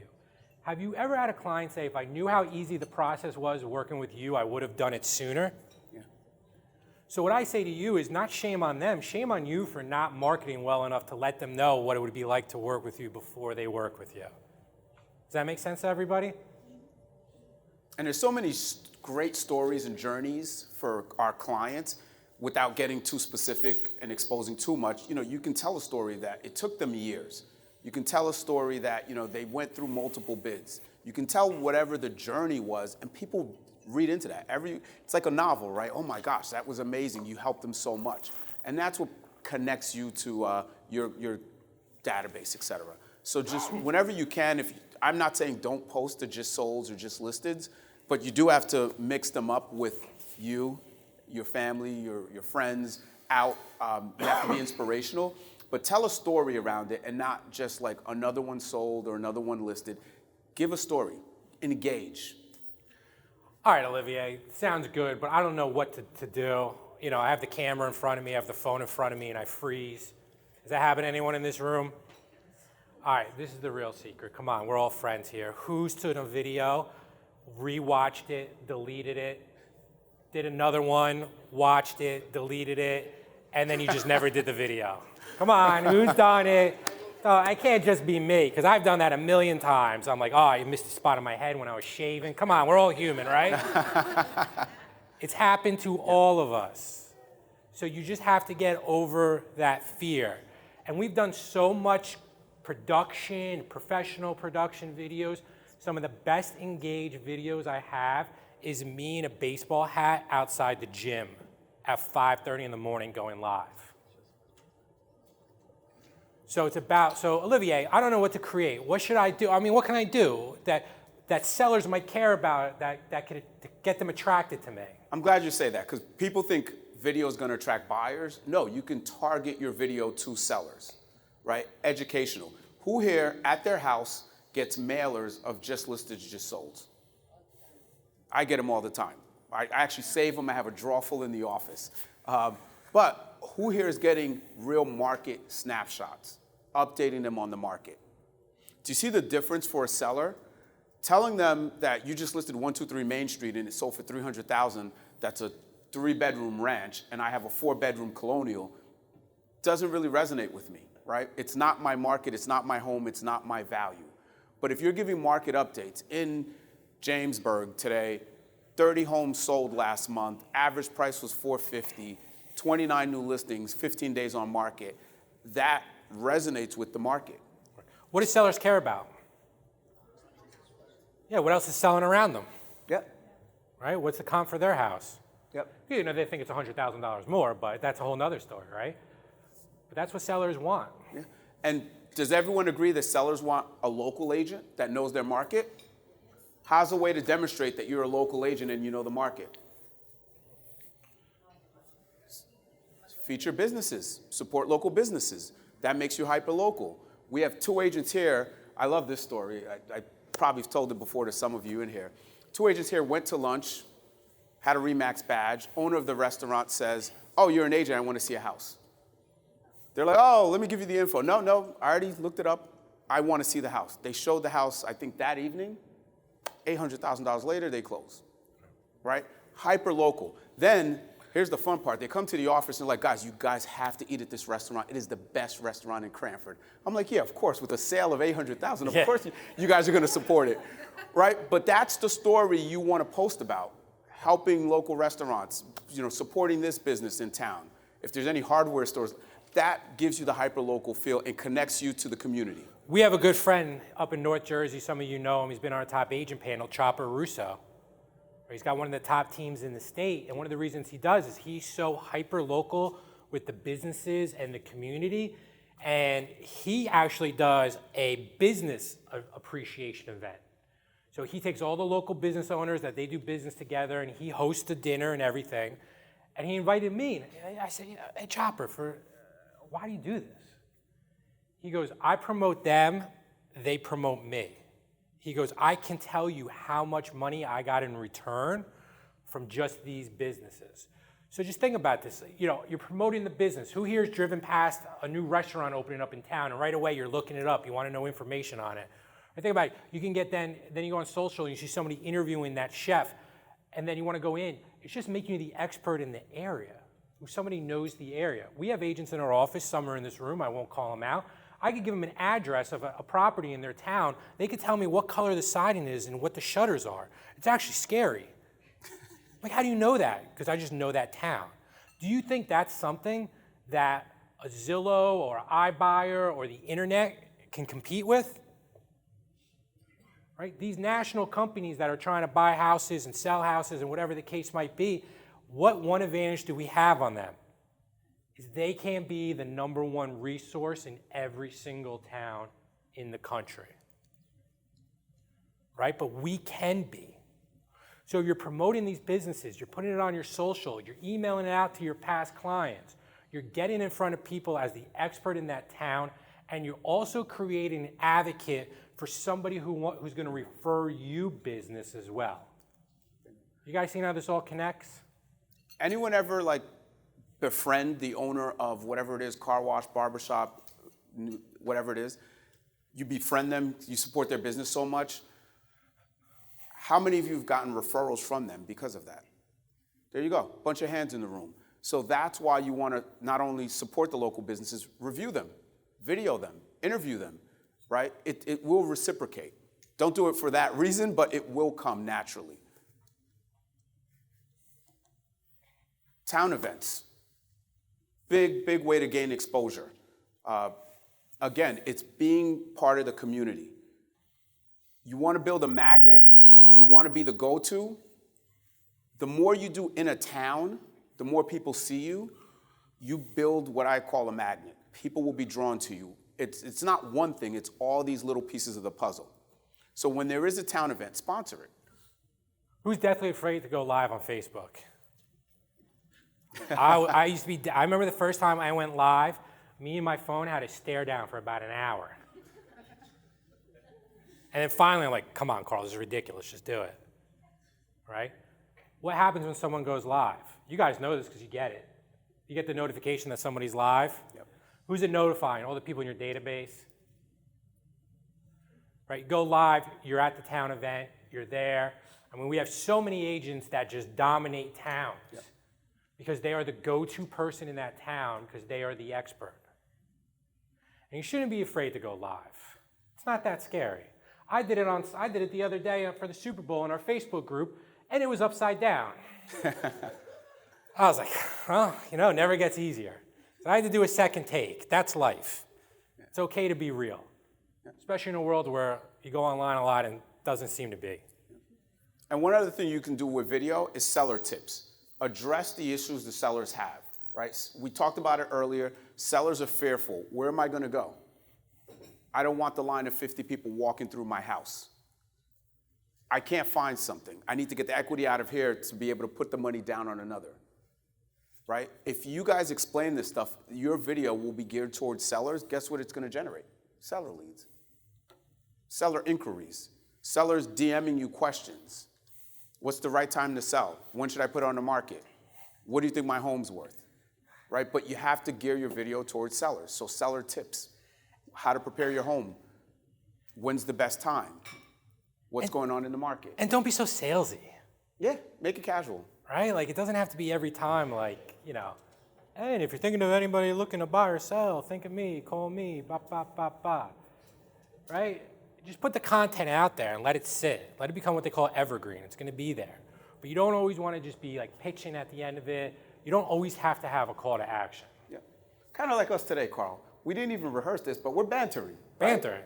Have you ever had a client say, if I knew how easy the process was working with you, I would have done it sooner? Yeah. So what I say to you is not shame on them, shame on you for not marketing well enough to let them know what it would be like to work with you before they work with you. Does that make sense to everybody? And there's so many great stories and journeys for our clients without getting too specific and exposing too much. You can tell a story that it took them years. You can tell a story that, they went through multiple bids. You can tell whatever the journey was, and people read into that. It's like a novel, right? Oh my gosh, that was amazing. You helped them so much. And that's what connects you to your database, et cetera. So just whenever you can, I'm not saying don't post to just solds or just listeds, but you do have to mix them up with you, your family, your friends out. You have to be inspirational, but tell a story around it and not just like another one sold or another one listed. Give a story, engage. All right, Olivier, sounds good, but I don't know what to do. You know, I have the camera in front of me, I have the phone in front of me, and I freeze. Does that happen to anyone in this room? All right, this is the real secret. Come on, we're all friends here. Who's took a video, rewatched it, deleted it, did another one, watched it, deleted it, and then you just never did the video? Come on, who's done it? I can't just be me, because I've done that a million times. I'm like, oh, I missed a spot on my head when I was shaving. Come on, we're all human, right? It's happened to all of us. So you just have to get over that fear. And we've done so much production, professional production videos. Some of the best engaged videos I have is me in a baseball hat outside the gym at 5:30 in the morning going live. So Olivier, I don't know what to create. What should I do? I mean, what can I do that sellers might care about, that could get them attracted to me? I'm glad you say that, because people think video is going to attract buyers. No, you can target your video to sellers, right? Educational. Who here at their house gets mailers of just listed, just sold? I get them all the time. I actually save them. I have a drawer full in the office. But who here is getting real market snapshots, updating them on the market? Do you see the difference for a seller? Telling them that you just listed 123 Main Street and it sold for $300,000, that's a 3-bedroom ranch, and I have a 4-bedroom colonial, doesn't really resonate with me, right? It's not my market, it's not my home, it's not my value. But if you're giving market updates, in Jamesburg today, 30 homes sold last month, average price was $450, 29 new listings, 15 days on market, that resonates with the market. What do sellers care about? Yeah, what else is selling around them, Yep. right? What's the comp for their house? Yep. You know, they think it's $100,000 more, but that's a whole nother story, right? But that's what sellers want. Yeah. And does everyone agree that sellers want a local agent that knows their market? How's a way to demonstrate that you're a local agent and you know the market? Feature businesses, support local businesses. That makes you hyper-local. We have 2 agents here. I love this story. I probably told it before to some of you in here. 2 agents here went to lunch, had a RE/MAX badge. Owner of the restaurant says, oh, you're an agent, I want to see a house. They're like, oh, let me give you the info. No, I already looked it up. I want to see the house. They showed the house, I think that evening. $800,000 later, they close, right? Hyper-local. Then, here's the fun part. They come to the office and they're like, guys, you guys have to eat at this restaurant. It is the best restaurant in Cranford. I'm like, yeah, of course, with a sale of $800,000, of course you guys are going to support it, right? But that's the story you want to post about, helping local restaurants, you know, supporting this business in town. If there's any hardware stores, that gives you the hyper-local feel and connects you to the community. We have a good friend up in North Jersey. Some of you know him. He's been on our top agent panel, Chopper Russo. He's got one of the top teams in the state, and one of the reasons he does is he's so hyper-local with the businesses and the community, and he actually does a business appreciation event. So he takes all the local business owners that they do business together, and he hosts a dinner and everything, and he invited me. I said, hey, Chopper, why do you do this? He goes, I promote them, they promote me. He goes, I can tell you how much money I got in return from just these businesses. So just think about this. You know, you're promoting the business. Who here has driven past a new restaurant opening up in town, and right away you're looking it up, you want to know information on it? Or think about it, you can get then you go on social and you see somebody interviewing that chef, and then you want to go in. It's just making you the expert in the area. Somebody knows the area. We have agents in our office, some are in this room, I won't call them out. I could give them an address of a property in their town. They could tell me what color the siding is and what the shutters are. It's actually scary. Like, how do you know that? Because I just know that town. Do you think that's something that a Zillow or iBuyer or the internet can compete with? Right? These national companies that are trying to buy houses and sell houses and whatever the case might be, what one advantage do we have on them? is they can't be the #1 resource in every single town in the country, right? But we can be. So you're promoting these businesses, you're putting it on your social, you're emailing it out to your past clients, you're getting in front of people as the expert in that town, and you're also creating an advocate for somebody who's going to refer you business as well. You guys seen how this all connects? Anyone ever like befriend the owner of whatever it is, car wash, barbershop, whatever it is? You befriend them, you support their business so much. How many of you have gotten referrals from them because of that? There you go, bunch of hands in the room. So that's why you want to not only support the local businesses, review them, video them, interview them, right? It will reciprocate. Don't do it for that reason, but it will come naturally. Town events, big way to gain exposure. Again, it's being part of the community. You want to build a magnet, you want to be the go-to. The more you do in a town, the more people see you, you build what I call a magnet. People will be drawn to you. It's not one thing, it's all these little pieces of the puzzle. So when there is a town event, sponsor it. Who's deathly afraid to go live on Facebook? I remember the first time I went live, me and my phone had to stare down for about an hour. And then finally, I'm like, come on, Carl, this is ridiculous, just do it, right? What happens when someone goes live? You guys know this because you get it. You get the notification that somebody's live. Yep. Who's it notifying? All the people in your database? Right, you go live, you're at the town event, you're there. I mean, we have so many agents that just dominate towns because they are the go-to person in that town because they are the expert. And you shouldn't be afraid to go live. It's not that scary. I did it the other day for the Super Bowl in our Facebook group, and it was upside down. I was like, well, it never gets easier. So I had to do a second take. That's life. It's okay to be real, especially in a world where you go online a lot and it doesn't seem to be. And one other thing you can do with video is seller tips. Address the issues the sellers have, right? We talked about it earlier. Sellers are fearful. Where am I going to go? I don't want the line of 50 people walking through my house. I can't find something. I need to get the equity out of here to be able to put the money down on another, right? If you guys explain this stuff, your video will be geared towards sellers. Guess what it's going to generate? Seller leads, seller inquiries, sellers DMing you questions. What's the right time to sell? When should I put it on the market? What do you think my home's worth? Right? But you have to gear your video towards sellers. So seller tips, how to prepare your home, when's the best time, what's going on in the market. And don't be so salesy. Yeah, make it casual. Right? Like, it doesn't have to be every time, like, hey, and if you're thinking of anybody looking to buy or sell, think of me, call me, right? Just put the content out there and let it sit. Let it become what they call evergreen. It's going to be there. But you don't always want to just be, like, pitching at the end of it. You don't always have to have a call to action. Yeah. Kind of like us today, Carl. We didn't even rehearse this, but we're bantering. Right? Bantering.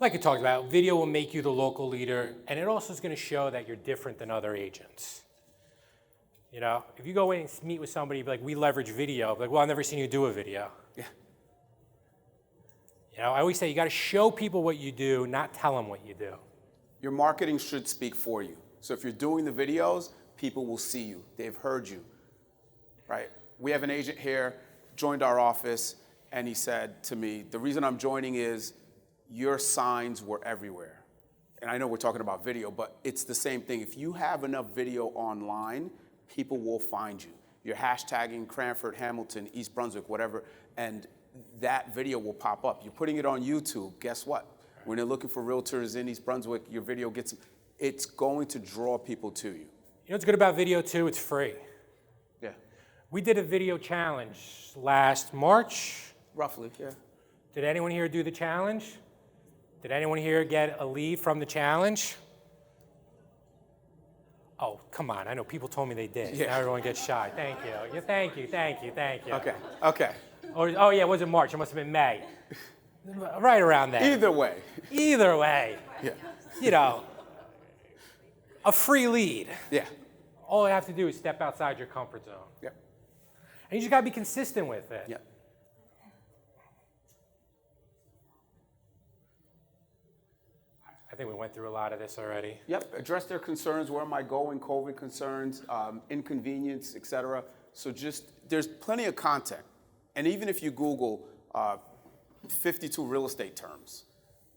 Like I talked about, video will make you the local leader, and it also is going to show that you're different than other agents. If you go in and meet with somebody, be like, we leverage video, like, well, I've never seen you do a video. Yeah. I always say you got to show people what you do, not tell them what you do. Your marketing should speak for you. So if you're doing the videos, people will see you. They've heard you, right? We have an agent here, joined our office, and he said to me, the reason I'm joining is your signs were everywhere. And I know we're talking about video, but it's the same thing. If you have enough video online, people will find you. You're hashtagging Cranford, Hamilton, East Brunswick, whatever, and that video will pop up. You're putting it on YouTube, guess what? When they're looking for realtors in East Brunswick, your video it's going to draw people to you. You know what's good about video too? It's free. Yeah. We did a video challenge last March. Roughly, yeah. Did anyone here do the challenge? Did anyone here get a lead from the challenge? Oh, come on. I know people told me they did. Yeah. Now everyone gets shy. Thank you. Yeah, thank you. Okay. Oh, yeah, it wasn't March. It must have been May. Right around there. Either way. Either way. Yeah. A free lead. Yeah. All you have to do is step outside your comfort zone. Yep. And you just got to be consistent with it. Yep. I think we went through a lot of this already. Yep, address their concerns, where am I going, COVID concerns, inconvenience, et cetera. So just, there's plenty of content. And even if you Google 52 real estate terms,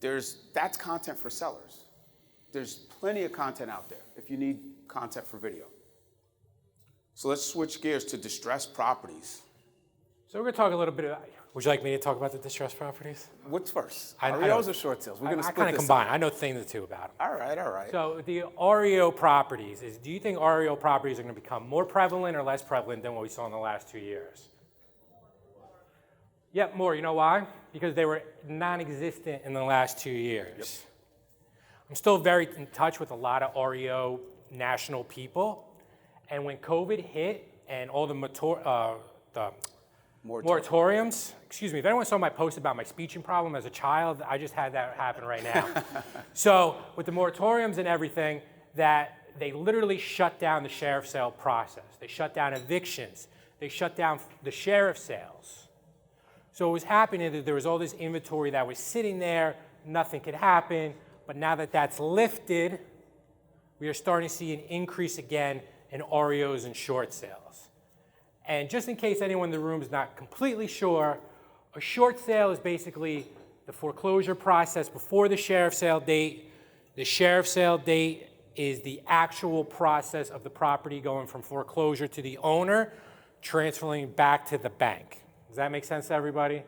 that's content for sellers. There's plenty of content out there if you need content for video. So let's switch gears to distressed properties. So we're going to talk a little bit about, would you like me to talk about the distressed properties? What's first? I REOs know. or short sales? We're going to I split kind of this combine. up. I know things or two about them. All right, all right. So the REO properties, do you think REO properties are going to become more prevalent or less prevalent than what we saw in the last 2 years? Yep, more. You know why? Because they were non-existent in the last 2 years. Yep. I'm still very in touch with a lot of REO national people. And when COVID hit and all the moratoriums, excuse me, if anyone saw my post about my speeching problem as a child, I just had that happen right now. So with the moratoriums and everything, that they literally shut down the sheriff sale process. They shut down evictions. They shut down the sheriff sales. So what was happening is there was all this inventory that was sitting there, nothing could happen, but now that that's lifted, we are starting to see an increase again in REOs and short sales. And just in case anyone in the room is not completely sure, a short sale is basically the foreclosure process before the sheriff sale date. The sheriff sale date is the actual process of the property going from foreclosure to the owner, transferring back to the bank. Does that make sense to everybody?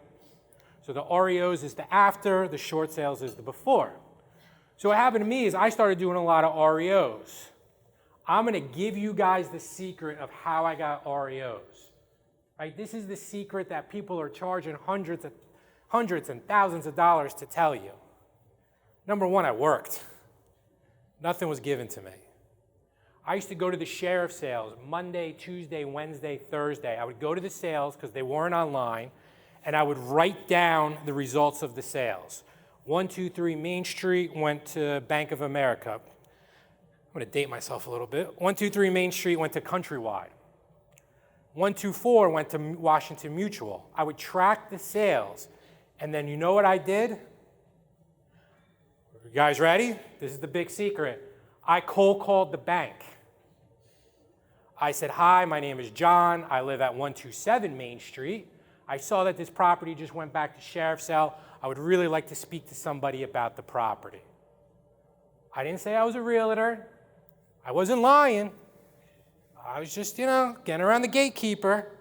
So the REOs is the after, the short sales is the before. So what happened to me is I started doing a lot of REOs. I'm going to give you guys the secret of how I got REOs. Right? This is the secret that people are charging hundreds and thousands of dollars to tell you. Number one, I worked. Nothing was given to me. I used to go to the sheriff sales Monday, Tuesday, Wednesday, Thursday. I would go to the sales because they weren't online, and I would write down the results of the sales. 123 Main Street went to Bank of America. I'm going to date myself a little bit. 123 Main Street went to Countrywide. 124 went to Washington Mutual. I would track the sales, and then you know what I did? You guys ready? This is the big secret. I cold called the bank. I said, hi, my name is John. I live at 127 Main Street. I saw that this property just went back to sheriff's sale. I would really like to speak to somebody about the property. I didn't say I was a realtor. I wasn't lying. I was just, getting around the gatekeeper.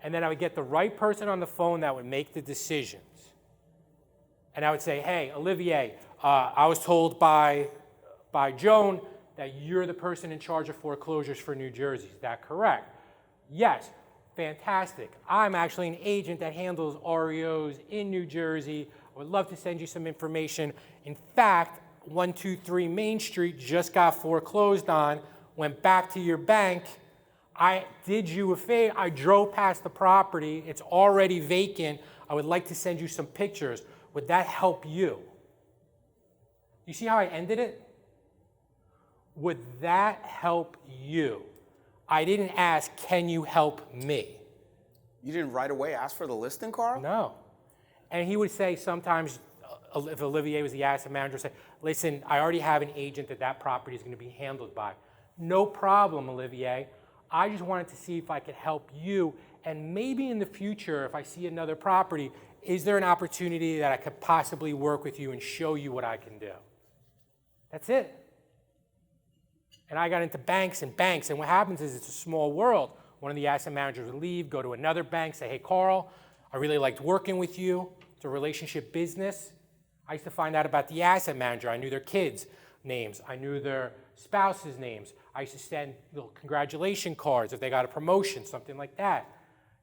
And then I would get the right person on the phone that would make the decisions. And I would say, hey, Olivier, I was told by Joan that you're the person in charge of foreclosures for New Jersey. Is that correct? Yes. Fantastic. I'm actually an agent that handles REOs in New Jersey. I would love to send you some information. In fact, 123 Main Street just got foreclosed on, went back to your bank. I did you a favor. I drove past the property. It's already vacant. I would like to send you some pictures. Would that help you? You see how I ended it? Would that help you? I didn't ask, can you help me? You didn't right away ask for the listing, Carl? No. And he would say sometimes, if Olivier was the asset manager, say, listen, I already have an agent that property is going to be handled by. No problem, Olivier. I just wanted to see if I could help you. And maybe in the future, if I see another property, is there an opportunity that I could possibly work with you and show you what I can do? That's it. And I got into banks, and what happens is it's a small world. One of the asset managers would leave, go to another bank, say, hey, Carl, I really liked working with you. It's a relationship business. I used to find out about the asset manager. I knew their kids' names. I knew their spouses' names. I used to send little congratulation cards if they got a promotion, something like that.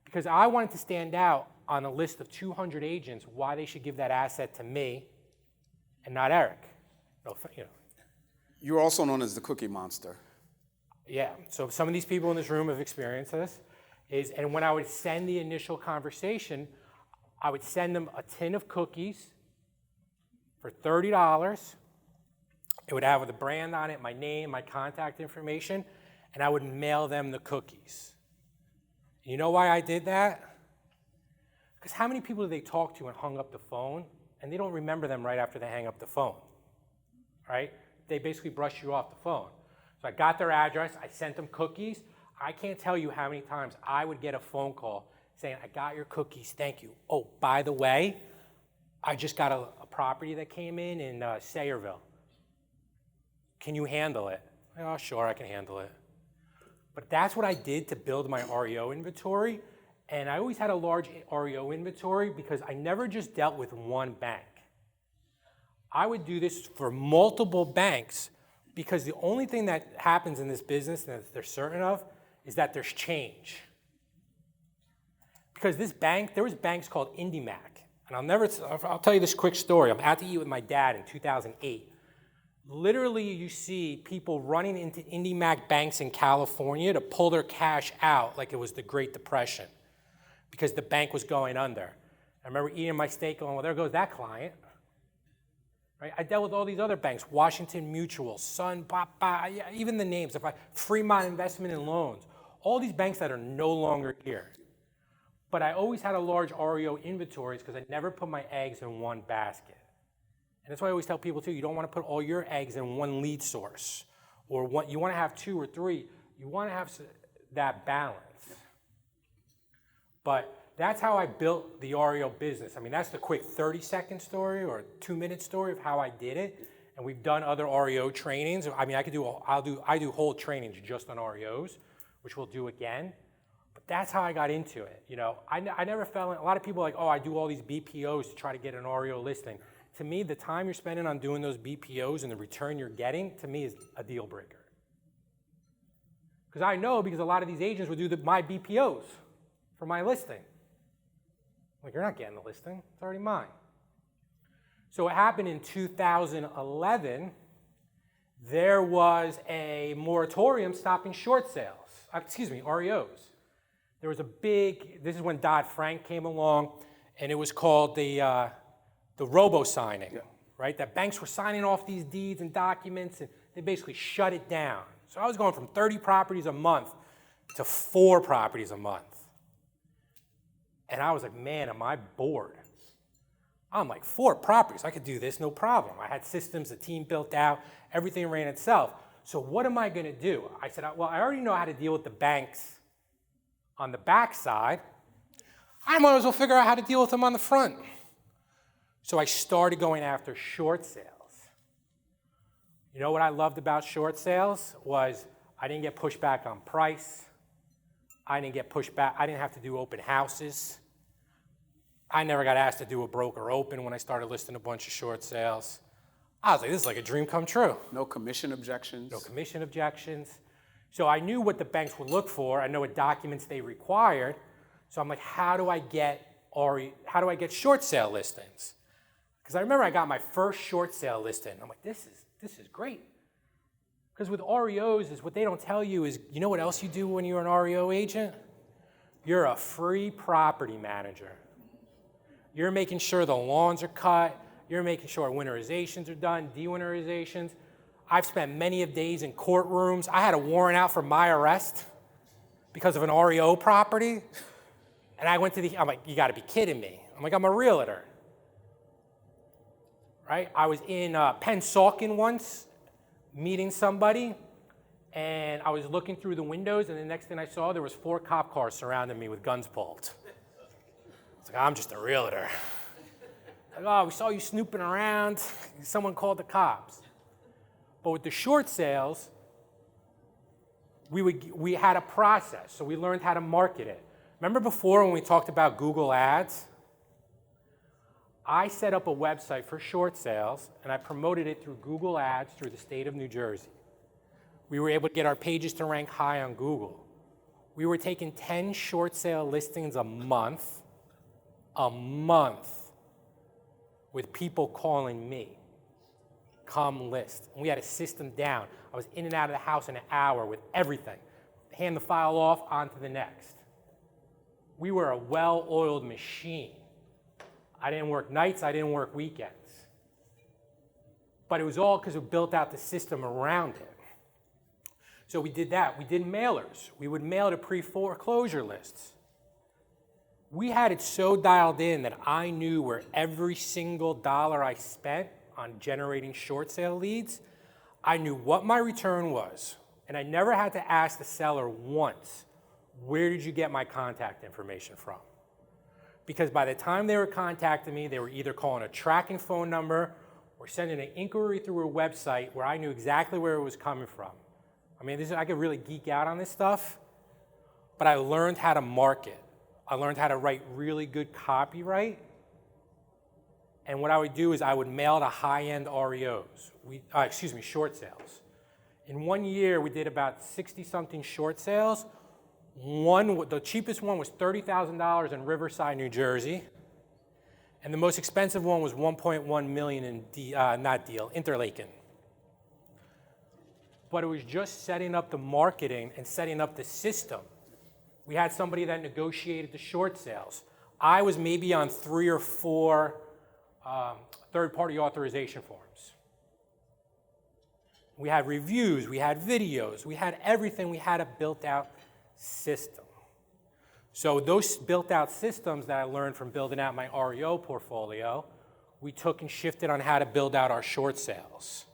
Because I wanted to stand out on a list of 200 agents why they should give that asset to me and not Eric. You're also known as the Cookie Monster. Yeah, so some of these people in this room have experienced this. And when I would send the initial conversation, I would send them a tin of cookies for $30. It would have the brand on it, my name, my contact information, and I would mail them the cookies. You know why I did that? Because how many people do they talk to and hung up the phone, and they don't remember them right after they hang up the phone, right? They basically brush you off the phone. So I got their address, I sent them cookies. I can't tell you how many times I would get a phone call saying, I got your cookies, thank you. Oh, by the way, I just got a property that came in Sayreville. Can you handle it? Oh, sure, I can handle it. But that's what I did to build my REO inventory. And I always had a large REO inventory because I never just dealt with one bank. I would do this for multiple banks because the only thing that happens in this business that they're certain of is that there's change. Because this bank, there was banks called IndyMac. And I'll tell you this quick story. I'm out to eat with my dad in 2008. Literally, you see people running into IndyMac banks in California to pull their cash out like it was the Great Depression because the bank was going under. I remember eating my steak going, well, there goes that client. Right? I dealt with all these other banks, Washington Mutual, Sun, even the names, Fremont Investment and Loans, all these banks that are no longer here. But I always had a large REO inventories because I never put my eggs in one basket. And that's why I always tell people too, you don't want to put all your eggs in one lead source. Or you want to have 2 or 3. You want to have that balance. But that's how I built the REO business. I mean, that's the quick 30-second story or 2-minute story of how I did it. And we've done other REO trainings. I mean, I do whole trainings just on REOs, which we'll do again. But that's how I got into it. You know, I never fell in. A lot of people are like, oh, I do all these BPOs to try to get an REO listing. To me, the time you're spending on doing those BPOs and the return you're getting, to me, is a deal breaker. Because I know because a lot of these agents would do my BPOs for my listing. Like, you're not getting the listing. It's already mine. So what happened in 2011, there was a moratorium stopping short sales. REOs. There was this is when Dodd-Frank came along, and it was called the robo-signing, right? That banks were signing off these deeds and documents, and they basically shut it down. So I was going from 30 properties a month to 4 properties a month. And I was like, man, am I bored? I'm like, 4 properties, I could do this, no problem. I had systems, the team built out, everything ran itself. So what am I gonna do? I said, well, I already know how to deal with the banks on the back side. I might as well figure out how to deal with them on the front. So I started going after short sales. You know what I loved about short sales was I didn't get pushed back on price. I didn't get pushed back. I didn't have to do open houses. I never got asked to do a broker open when I started listing a bunch of short sales. I was like, this is like a dream come true. No commission objections. No commission objections. So I knew what the banks would look for. I know what documents they required. So I'm like, how do I get short sale listings? Because I remember I got my first short sale listing. I'm like, this is great. Because with REOs, is what they don't tell you is, you know what else you do when you're an REO agent? You're a free property manager. You're making sure the lawns are cut. You're making sure winterizations are done, de-winterizations. I've spent many of days in courtrooms. I had a warrant out for my arrest because of an REO property. And I went to I'm like, you gotta be kidding me. I'm like, I'm a realtor. Right? I was in Pennsauken once, meeting somebody, and I was looking through the windows, and the next thing I saw, there was 4 cop cars surrounding me with guns pulled. It's like, I'm just a realtor. Like, oh, we saw you snooping around. Someone called the cops. But with the short sales, we had a process, so we learned how to market it. Remember before when we talked about Google Ads? I set up a website for short sales, and I promoted it through Google Ads through the state of New Jersey. We were able to get our pages to rank high on Google. We were taking 10 short sale listings a month, with people calling me, come list. And we had a system down. I was in and out of the house in an hour with everything. Hand the file off, on to the next. We were a well-oiled machine. I didn't work nights, I didn't work weekends. But it was all because we built out the system around it. So we did that. We did mailers. We would mail to pre-foreclosure lists. We had it so dialed in that I knew where every single dollar I spent on generating short sale leads, I knew what my return was. And I never had to ask the seller once, where did you get my contact information from? Because by the time they were contacting me, they were either calling a tracking phone number or sending an inquiry through a website where I knew exactly where it was coming from. I mean, I could really geek out on this stuff, but I learned how to market. I learned how to write really good copyright. And what I would do is I would mail to high-end REOs, short sales. In 1 year, we did about 60-something short sales. The cheapest one was $30,000 in Riverside, New Jersey. And the most expensive one was $1.1 million in Interlaken. But it was just setting up the marketing and setting up the system. We had somebody that negotiated the short sales. I was maybe on 3 or 4 third-party authorization forms. We had reviews, we had videos, we had everything. We had a built-out system. So those built-out systems that I learned from building out my REO portfolio, we took and shifted on how to build out our short sales.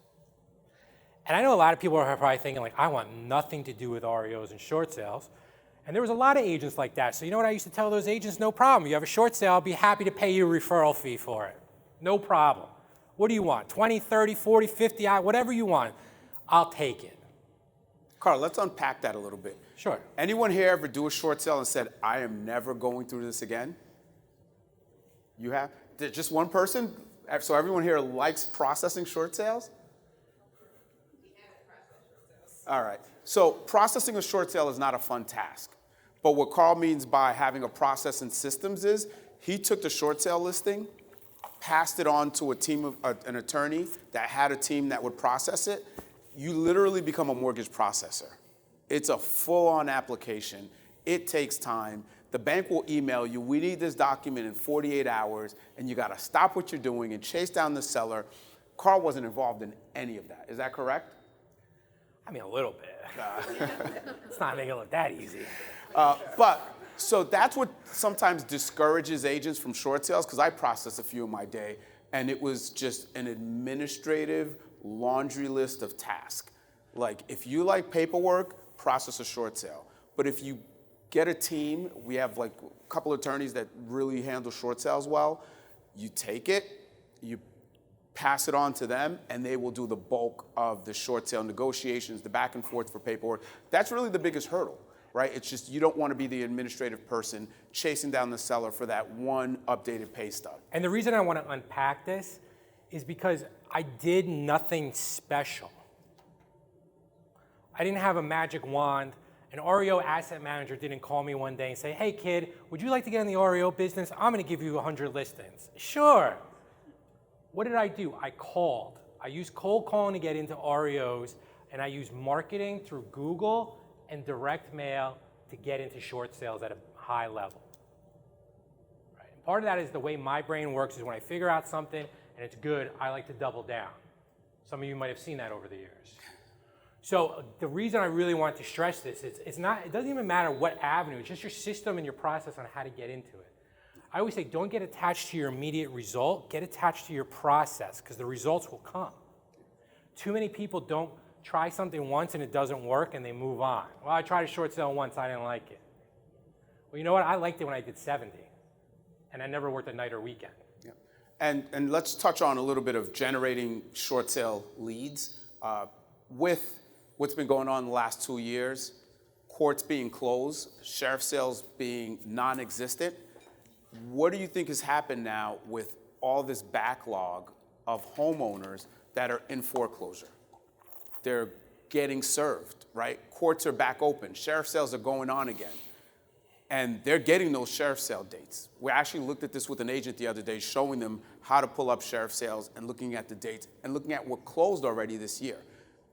And I know a lot of people are probably thinking, like, I want nothing to do with REOs and short sales. And there was a lot of agents like that. So you know what I used to tell those agents? No problem. You have a short sale, I'll be happy to pay you a referral fee for it. No problem. What do you want? 20, 30, 40, 50, whatever you want. I'll take it. Carl, let's unpack that a little bit. Sure. Anyone here ever do a short sale and said, I am never going through this again? You have? Just one person? So everyone here likes processing short sales? All right. So processing a short sale is not a fun task. But what Carl means by having a process and systems is he took the short sale listing, passed it on to a team of an attorney that had a team that would process it. You literally become a mortgage processor. It's a full-on application. It takes time. The bank will email you, we need this document in 48 hours, and you gotta stop what you're doing and chase down the seller. Carl wasn't involved in any of that. Is that correct? I mean, a little bit. It's not making it look that easy. So that's what sometimes discourages agents from short sales, because I processed a few in my day, and it was just an administrative laundry list of tasks. Like, if you like paperwork, process a short sale. But if you get a team, we have like a couple attorneys that really handle short sales well, you take it, you pass it on to them, and they will do the bulk of the short sale negotiations, the back and forth for paperwork. That's really the biggest hurdle, right? It's just you don't want to be the administrative person chasing down the seller for that one updated pay stub. And the reason I want to unpack this is because I did nothing special. I didn't have a magic wand. An REO asset manager didn't call me one day and say, hey kid, would you like to get in the REO business? I'm going to give you 100 listings. Sure. What did I do? I called. I used cold calling to get into REOs, and I used marketing through Google and direct mail to get into short sales at a high level. Right? And part of that is the way my brain works is when I figure out something and it's good, I like to double down. Some of you might have seen that over the years. So the reason I really want to stress this is it doesn't even matter what avenue, it's just your system and your process on how to get into it. I always say don't get attached to your immediate result, get attached to your process, because the results will come. Too many people don't try something once and it doesn't work and they move on. Well, I tried a short sale once, I didn't like it. Well, you know what? I liked it when I did 70, and I never worked a night or weekend. Yeah. And let's touch on a little bit of generating short sale leads. With what's been going on the last 2 years, courts being closed, sheriff sales being non-existent, what do you think has happened now with all this backlog of homeowners that are in foreclosure? They're getting served, right? Courts are back open. Sheriff sales are going on again. And they're getting those sheriff sale dates. We actually looked at this with an agent the other day, showing them how to pull up sheriff sales and looking at the dates and looking at what closed already this year.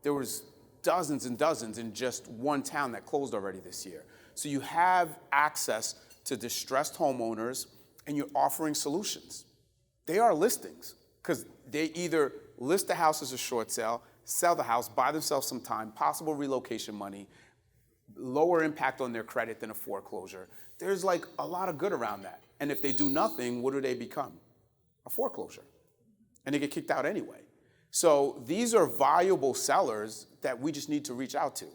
There was dozens and dozens in just one town that closed already this year. So you have access to distressed homeowners, and you're offering solutions. They are listings, because they either list the house as a short sale, sell the house, buy themselves some time, possible relocation money, lower impact on their credit than a foreclosure. There's like a lot of good around that. And if they do nothing, what do they become? A foreclosure. And they get kicked out anyway. So these are valuable sellers that we just need to reach out to.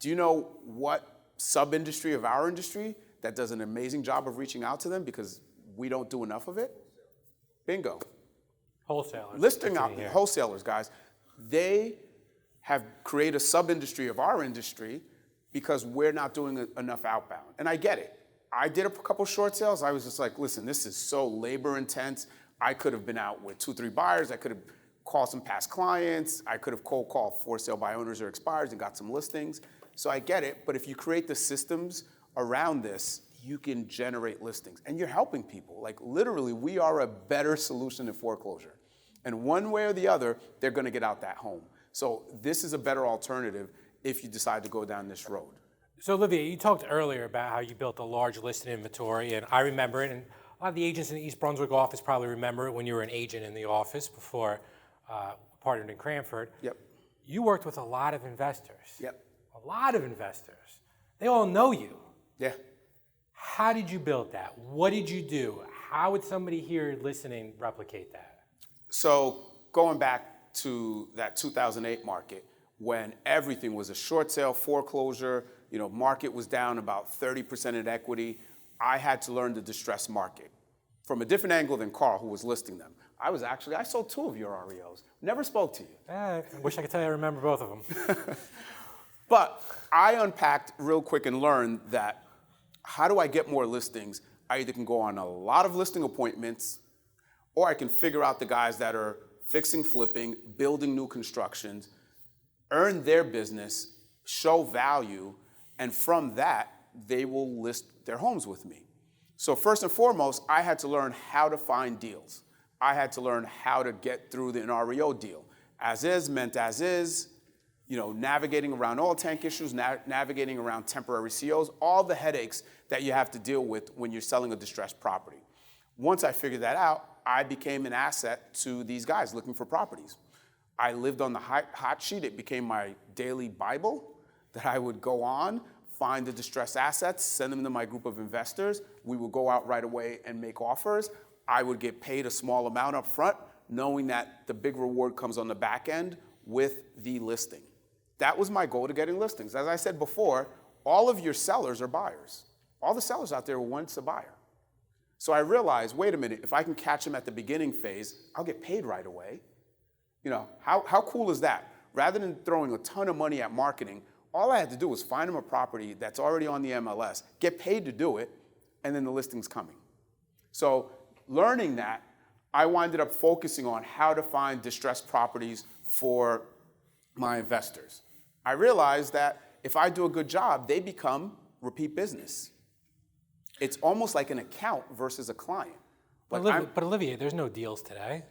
Do you know what sub-industry of our industry that does an amazing job of reaching out to them because we don't do enough of it? Bingo. Wholesalers. Listing out Continue here. wholesalers, guys, they have created a sub-industry of our industry because we're not doing enough outbound. And I get it. I did a couple short sales. I was just like, listen, this is so labor intense. I could have been out with 2-3 buyers. I could have called some past clients. I could have cold called for sale by owners or expires and got some listings. So I get it. But if you create the systems around this, you can generate listings. And you're helping people. Like literally, we are a better solution than foreclosure. And one way or the other, they're going to get out that home. So this is a better alternative if you decide to go down this road. So Olivier, you talked earlier about how you built a large listed inventory, and I remember it, and a lot of the agents in the East Brunswick office probably remember it when you were an agent in the office before partnered in Cranford. Yep. You worked with a lot of investors. Yep. A lot of investors. They all know you. Yeah. How did you build that? What did you do? How would somebody here listening replicate that? So going back to that 2008 market, when everything was a short sale, foreclosure, market was down about 30% in equity, I had to learn the distressed market from a different angle than Carl, who was listing them. I sold 2 of your REOs. Never spoke to you. I wish I could tell you I remember both of them. But I unpacked real quick and learned that how do I get more listings? I either can go on a lot of listing appointments, or I can figure out the guys that are fixing, flipping, building new constructions, earn their business, show value, and from that, they will list their homes with me. So first and foremost, I had to learn how to find deals. I had to learn how to get through an REO deal. As is meant as is, navigating around oil tank issues, navigating around temporary COs, all the headaches that you have to deal with when you're selling a distressed property. Once I figured that out, I became an asset to these guys looking for properties. I lived on the hot sheet. It became my daily Bible that I would go on, find the distressed assets, send them to my group of investors. We would go out right away and make offers. I would get paid a small amount up front, knowing that the big reward comes on the back end with the listing. That was my goal to getting listings. As I said before, all of your sellers are buyers. All the sellers out there were once a buyer. So I realized, wait a minute, if I can catch them at the beginning phase, I'll get paid right away. How cool is that? Rather than throwing a ton of money at marketing, all I had to do was find them a property that's already on the MLS, get paid to do it, and then the listing's coming. So learning that, I winded up focusing on how to find distressed properties for my investors. I realized that if I do a good job, they become repeat business. It's almost like an account versus a client. But Olivier, there's no deals today.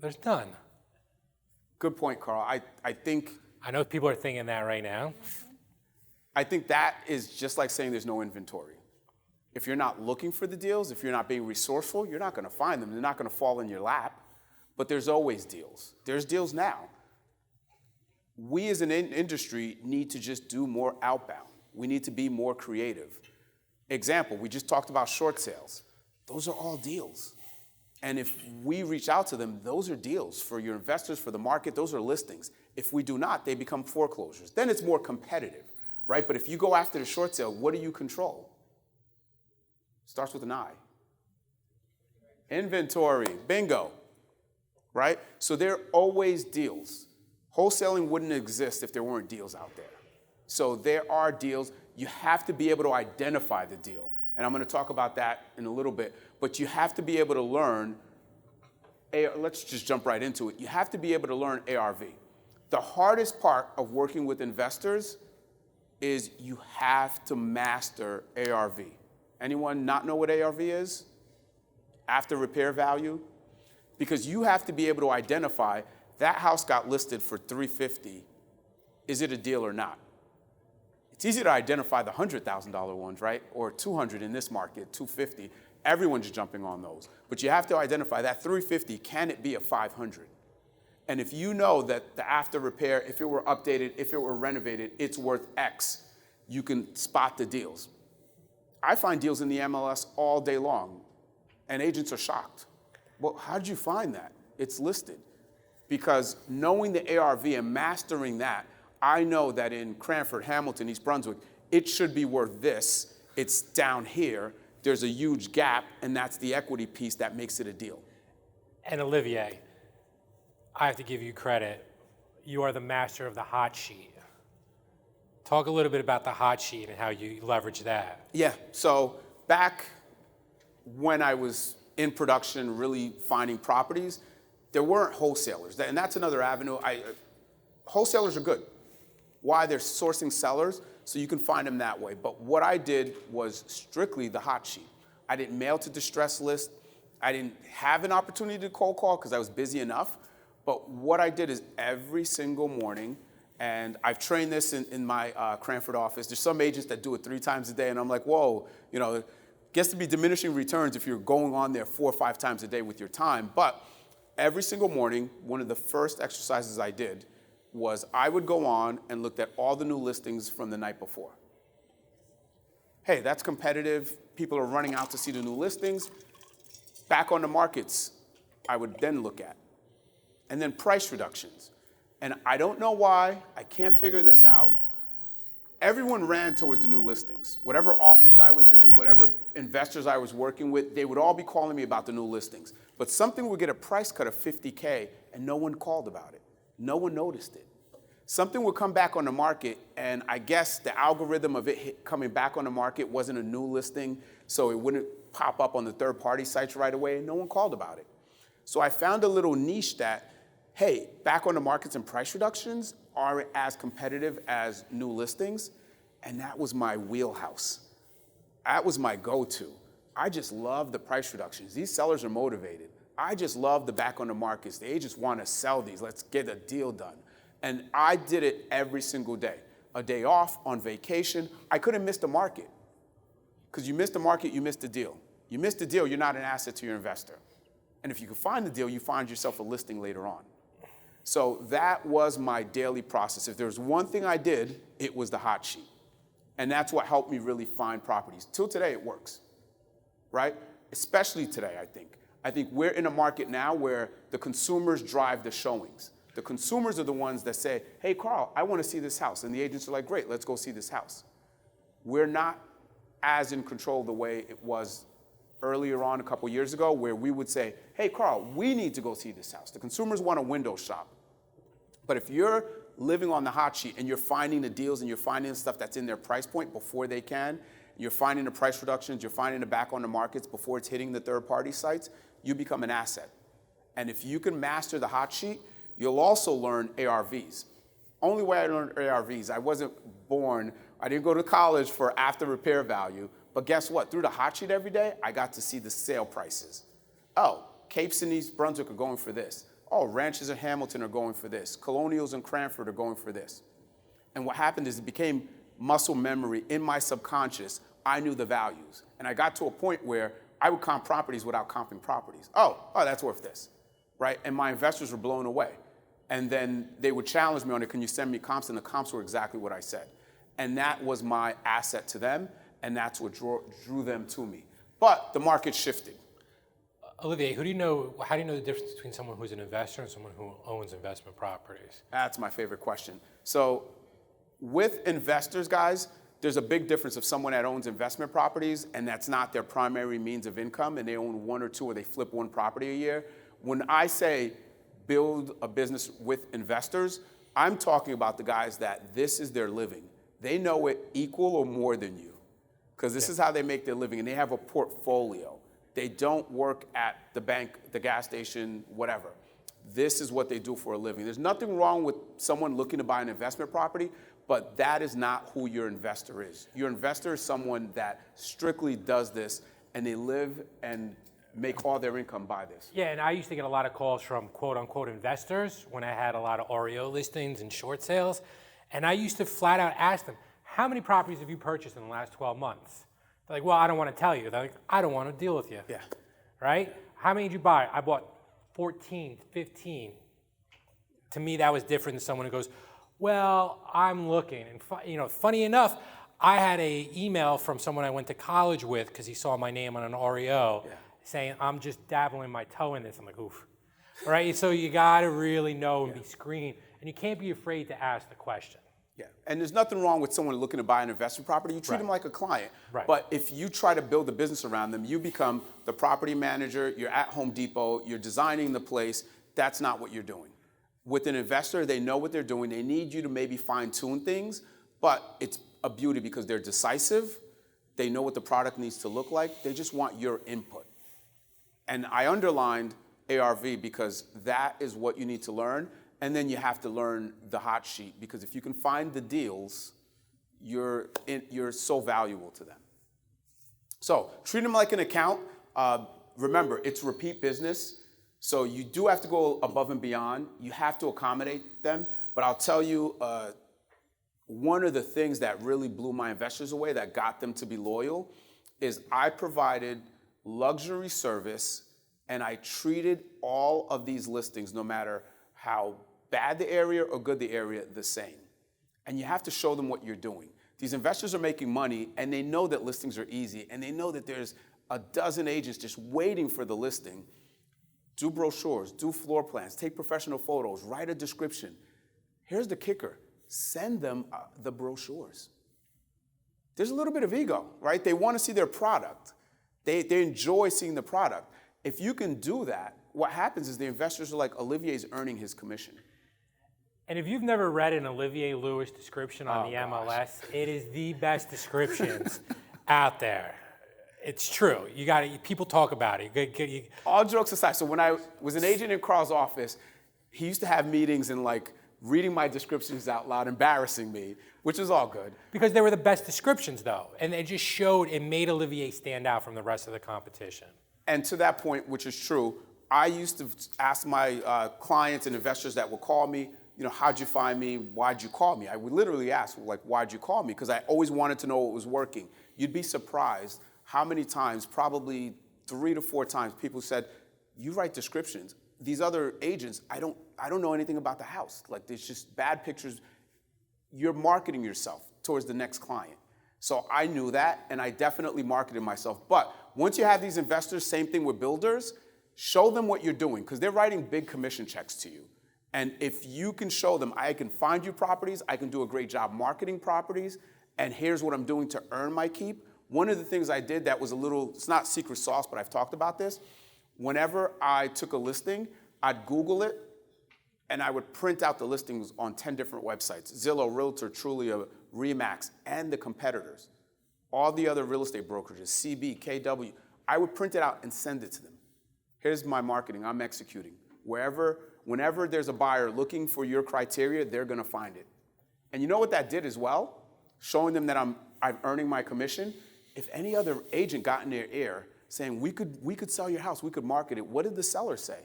There's none. Good point, Carl. I think I know people are thinking that right now. I think that is just like saying there's no inventory. If you're not looking for the deals, if you're not being resourceful, you're not going to find them. They're not going to fall in your lap. But there's always deals. There's deals now. We as an industry need to just do more outbound. We need to be more creative. Example, we just talked about short sales. Those are all deals. And if we reach out to them, those are deals for your investors, for the market. Those are listings. If we do not, they become foreclosures. Then it's more competitive, right? But if you go after the short sale, what do you control? Starts with an I. Inventory, bingo, right? So there are always deals. Wholesaling wouldn't exist if there weren't deals out there. So there are deals. You have to be able to identify the deal. And I'm going to talk about that in a little bit. But you have to be able to learn, let's just jump right into it. You have to be able to learn ARV. The hardest part of working with investors is you have to master ARV. Anyone not know what ARV is? After repair value? Because you have to be able to identify that house got listed for $350. Is it a deal or not? It's easy to identify the $100,000 ones, right? Or 200 in this market, 250. Everyone's jumping on those. But you have to identify that 350, can it be a 500? And if you know that the after repair, if it were updated, if it were renovated, it's worth X, you can spot the deals. I find deals in the MLS all day long, and agents are shocked. Well, how did you find that? It's listed. Because knowing the ARV and mastering that, I know that in Cranford, Hamilton, East Brunswick, it should be worth this. It's down here. There's a huge gap, and that's the equity piece that makes it a deal. And Olivier, I have to give you credit. You are the master of the hot sheet. Talk a little bit about the hot sheet and how you leverage that. Yeah, so back when I was in production, really finding properties, there weren't wholesalers. And that's another avenue. Wholesalers are good. Why? They're sourcing sellers, so you can find them that way. But what I did was strictly the hot sheet. I didn't mail to distress list. I didn't have an opportunity to cold call because I was busy enough. But what I did is every single morning, and I've trained this in my Cranford office. There's some agents that do it 3 times a day, and I'm like, whoa, it gets to be diminishing returns if you're going on there 4 or 5 times a day with your time. But every single morning, one of the first exercises I did was I would go on and look at all the new listings from the night before. Hey, that's competitive. People are running out to see the new listings. Back on the markets, I would then look at. And then price reductions. And I don't know why, I can't figure this out. Everyone ran towards the new listings. Whatever office I was in, whatever investors I was working with, they would all be calling me about the new listings. But something would get a price cut of $50K and no one called about it. No one noticed it. Something would come back on the market, and I guess the algorithm of it coming back on the market wasn't a new listing, so it wouldn't pop up on the third-party sites right away, and no one called about it. So I found a little niche that, hey, back on the markets and price reductions aren't as competitive as new listings, and that was my wheelhouse. That was my go-to. I just love the price reductions. These sellers are motivated. I just love the back on the markets. They just want to sell these. Let's get a deal done. And I did it every single day. A day off, on vacation. I couldn't miss the market. Because you miss the market, you miss the deal. You miss the deal, you're not an asset to your investor. And if you can find the deal, you find yourself a listing later on. So that was my daily process. If there was one thing I did, it was the hot sheet. And that's what helped me really find properties. Till today, it works, right? Especially today, I think. I think we're in a market now where the consumers drive the showings. The consumers are the ones that say, hey, Carl, I want to see this house. And the agents are like, great, let's go see this house. We're not as in control the way it was earlier on a couple years ago, where we would say, hey, Carl, we need to go see this house. The consumers want a window shop. But if you're living on the hot sheet and you're finding the deals and you're finding the stuff that's in their price point before they can, you're finding the price reductions, you're finding the back on the markets before it's hitting the third-party sites, you become an asset. And if you can master the hot sheet, you'll also learn ARVs. Only way I learned ARVs, I wasn't born, I didn't go to college for after repair value, but guess what? Through the hot sheet every day, I got to see the sale prices. Oh, Capes in East Brunswick are going for this. Oh, ranches in Hamilton are going for this. Colonials in Cranford are going for this. And what happened is it became muscle memory in my subconscious. I knew the values. And I got to a point where I would comp properties without comping properties. Oh, that's worth this, right? And my investors were blown away. And then they would challenge me on it, can you send me comps? And the comps were exactly what I said. And that was my asset to them, and that's what drew them to me. But the market shifted. Olivier, how do you know the difference between someone who's an investor and someone who owns investment properties? That's my favorite question. So with investors, guys, there's a big difference of someone that owns investment properties and that's not their primary means of income and they own 1 or 2 or they flip 1 property a year. When I say build a business with investors, I'm talking about the guys that this is their living. They know it equal or more than you because this is how they make their living and they have a portfolio. They don't work at the bank, the gas station, whatever. This is what they do for a living. There's nothing wrong with someone looking to buy an investment property, but that is not who your investor is. Your investor is someone that strictly does this and they live and make all their income by this. Yeah, and I used to get a lot of calls from quote-unquote investors when I had a lot of REO listings and short sales, and I used to flat out ask them, how many properties have you purchased in the last 12 months? They're like, well, I don't want to tell you. They're like, I don't want to deal with you. Yeah. Right? How many did you buy? I bought 14, 15. To me, that was different than someone who goes, well, I'm looking. And funny enough, I had an email from someone I went to college with because he saw my name on an REO saying, I'm just dabbling my toe in this. I'm like, oof. Right? So you got to really know and be screened. And you can't be afraid to ask the question. Yeah, and there's nothing wrong with someone looking to buy an investment property. You treat Right. them like a client. Right. But if you try to build a business around them, you become the property manager, you're at Home Depot, you're designing the place. That's not what you're doing. With an investor, they know what they're doing. They need you to maybe fine-tune things, but it's a beauty because they're decisive. They know what the product needs to look like. They just want your input. And I underlined ARV because that is what you need to learn. And then you have to learn the hot sheet because if you can find the deals, you're so valuable to them. So treat them like an account. Remember, it's repeat business. So you do have to go above and beyond. You have to accommodate them. But I'll tell you, one of the things that really blew my investors away, that got them to be loyal, is I provided luxury service and I treated all of these listings, no matter how bad the area or good the area, the same. And you have to show them what you're doing. These investors are making money and they know that listings are easy and they know that there's a dozen agents just waiting for the listing. Do brochures, do floor plans, take professional photos, write a description. Here's the kicker, send them the brochures. There's a little bit of ego, right? They want to see their product. They enjoy seeing the product. If you can do that, what happens is the investors are like, Olivier's earning his commission. And if you've never read an Olivier Lewis description on the MLS, it is the best descriptions out there. It's true. People talk about it. All jokes aside, so when I was an agent in Carl's office, he used to have meetings and like reading my descriptions out loud, embarrassing me, which is all good. Because they were the best descriptions, though. And it just showed, it made Olivier stand out from the rest of the competition. And to that point, which is true, I used to ask my clients and investors that would call me, how'd you find me? Why'd you call me? I would literally ask, like, why'd you call me? Because I always wanted to know what was working. You'd be surprised how many times, probably 3 to 4 times, people said, you write descriptions. These other agents, I don't know anything about the house. Like, there's just bad pictures. You're marketing yourself towards the next client. So I knew that, and I definitely marketed myself. But once you have these investors, same thing with builders, show them what you're doing, because they're writing big commission checks to you. And if you can show them, I can find you properties, I can do a great job marketing properties, and here's what I'm doing to earn my keep. One of the things I did that was it's not secret sauce, but I've talked about this. Whenever I took a listing, I'd Google it, and I would print out the listings on 10 different websites, Zillow, Realtor, Trulia, RE/MAX, and the competitors. All the other real estate brokerages, CB, KW, I would print it out and send it to them. Here's my marketing, I'm executing. Whenever there's a buyer looking for your criteria, they're gonna find it. And you know what that did as well? Showing them that I'm earning my commission. If any other agent got in their ear saying, we could sell your house, we could market it, what did the seller say?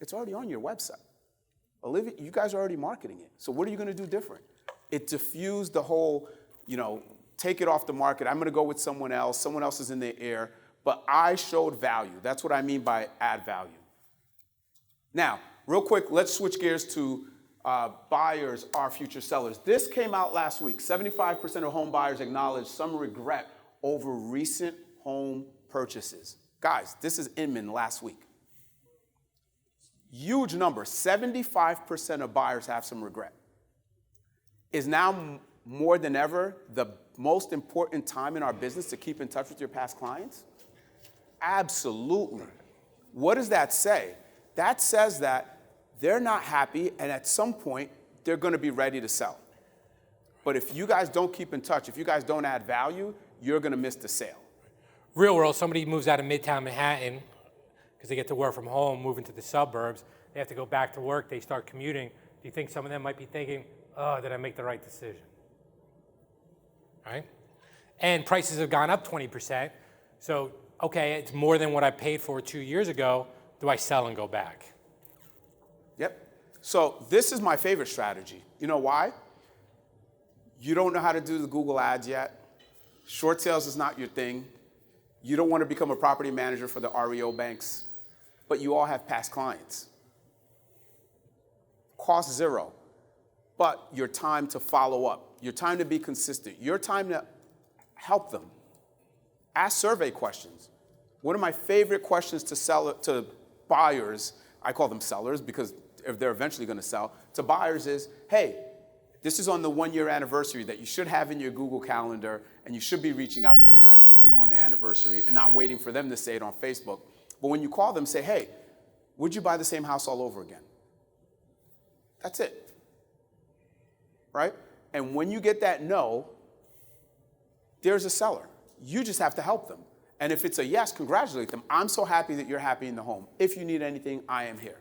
It's already on your website. Olivia, you guys are already marketing it. So what are you gonna do different? It diffused the whole, take it off the market. I'm gonna go with someone else is in their ear, but I showed value. That's what I mean by add value. Now, real quick, let's switch gears to buyers are future sellers. This came out last week. 75% of home buyers acknowledge some regret over recent home purchases. Guys, this is Inman last week. Huge number, 75% of buyers have some regret. Is now more than ever the most important time in our business to keep in touch with your past clients? Absolutely. What does that say? That says that they're not happy, and at some point, they're gonna be ready to sell. But if you guys don't keep in touch, if you guys don't add value, you're gonna miss the sale. Real world, somebody moves out of Midtown Manhattan because they get to work from home, move into the suburbs, they have to go back to work, they start commuting. Do you think some of them might be thinking, oh, did I make the right decision? Right? And prices have gone up 20%. So, okay, it's more than what I paid for 2 years ago. Do I sell and go back? Yep. So this is my favorite strategy. You know why? You don't know how to do the Google ads yet. Short sales is not your thing. You don't want to become a property manager for the REO banks, but you all have past clients. cost zero. But your time to follow up, your time to be consistent, your time to help them. Ask survey questions. One of my favorite questions to buyers, I call them sellers because if they're eventually going to sell, to buyers is, hey, this is on the 1-year anniversary that you should have in your Google Calendar, and you should be reaching out to congratulate them on the anniversary and not waiting for them to say it on Facebook. But when you call them, say, hey, would you buy the same house all over again? That's it, right? And when you get that no, there's a seller. You just have to help them. And if it's a yes, congratulate them. I'm so happy that you're happy in the home. If you need anything, I am here.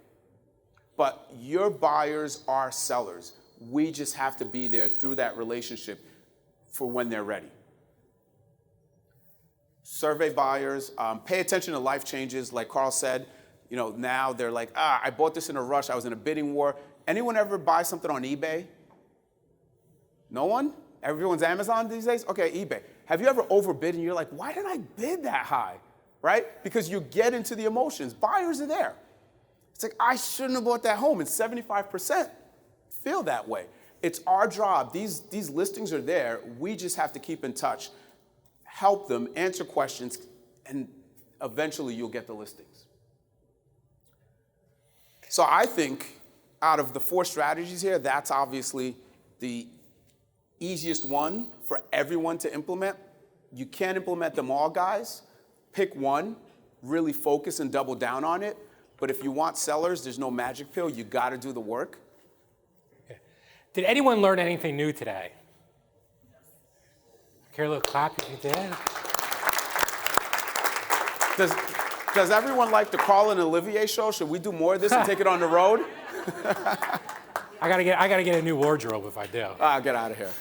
But your buyers are sellers. We just have to be there through that relationship for when they're ready. Survey buyers, pay attention to life changes. Like Carl said, now they're like, I bought this in a rush. I was in a bidding war. Anyone ever buy something on eBay? No one? Everyone's Amazon these days? Okay, eBay. Have you ever overbid and you're like, why did I bid that high? Right? Because you get into the emotions. Buyers are there. It's like, I shouldn't have bought that home. And 75% feel that way. It's our job. These listings are there. We just have to keep in touch, help them, answer questions, and eventually you'll get the listings. So I think out of the 4 strategies here, that's obviously the easiest one for everyone to implement. You can't implement them all, guys. Pick one, really focus and double down on it. But if you want sellers, there's no magic pill. You got to do the work. Okay. Did anyone learn anything new today? Care a little clap if you did. Does everyone like the Carl and Olivier show? Should we do more of this and take it on the road? I gotta get a new wardrobe if I do. Get out of here.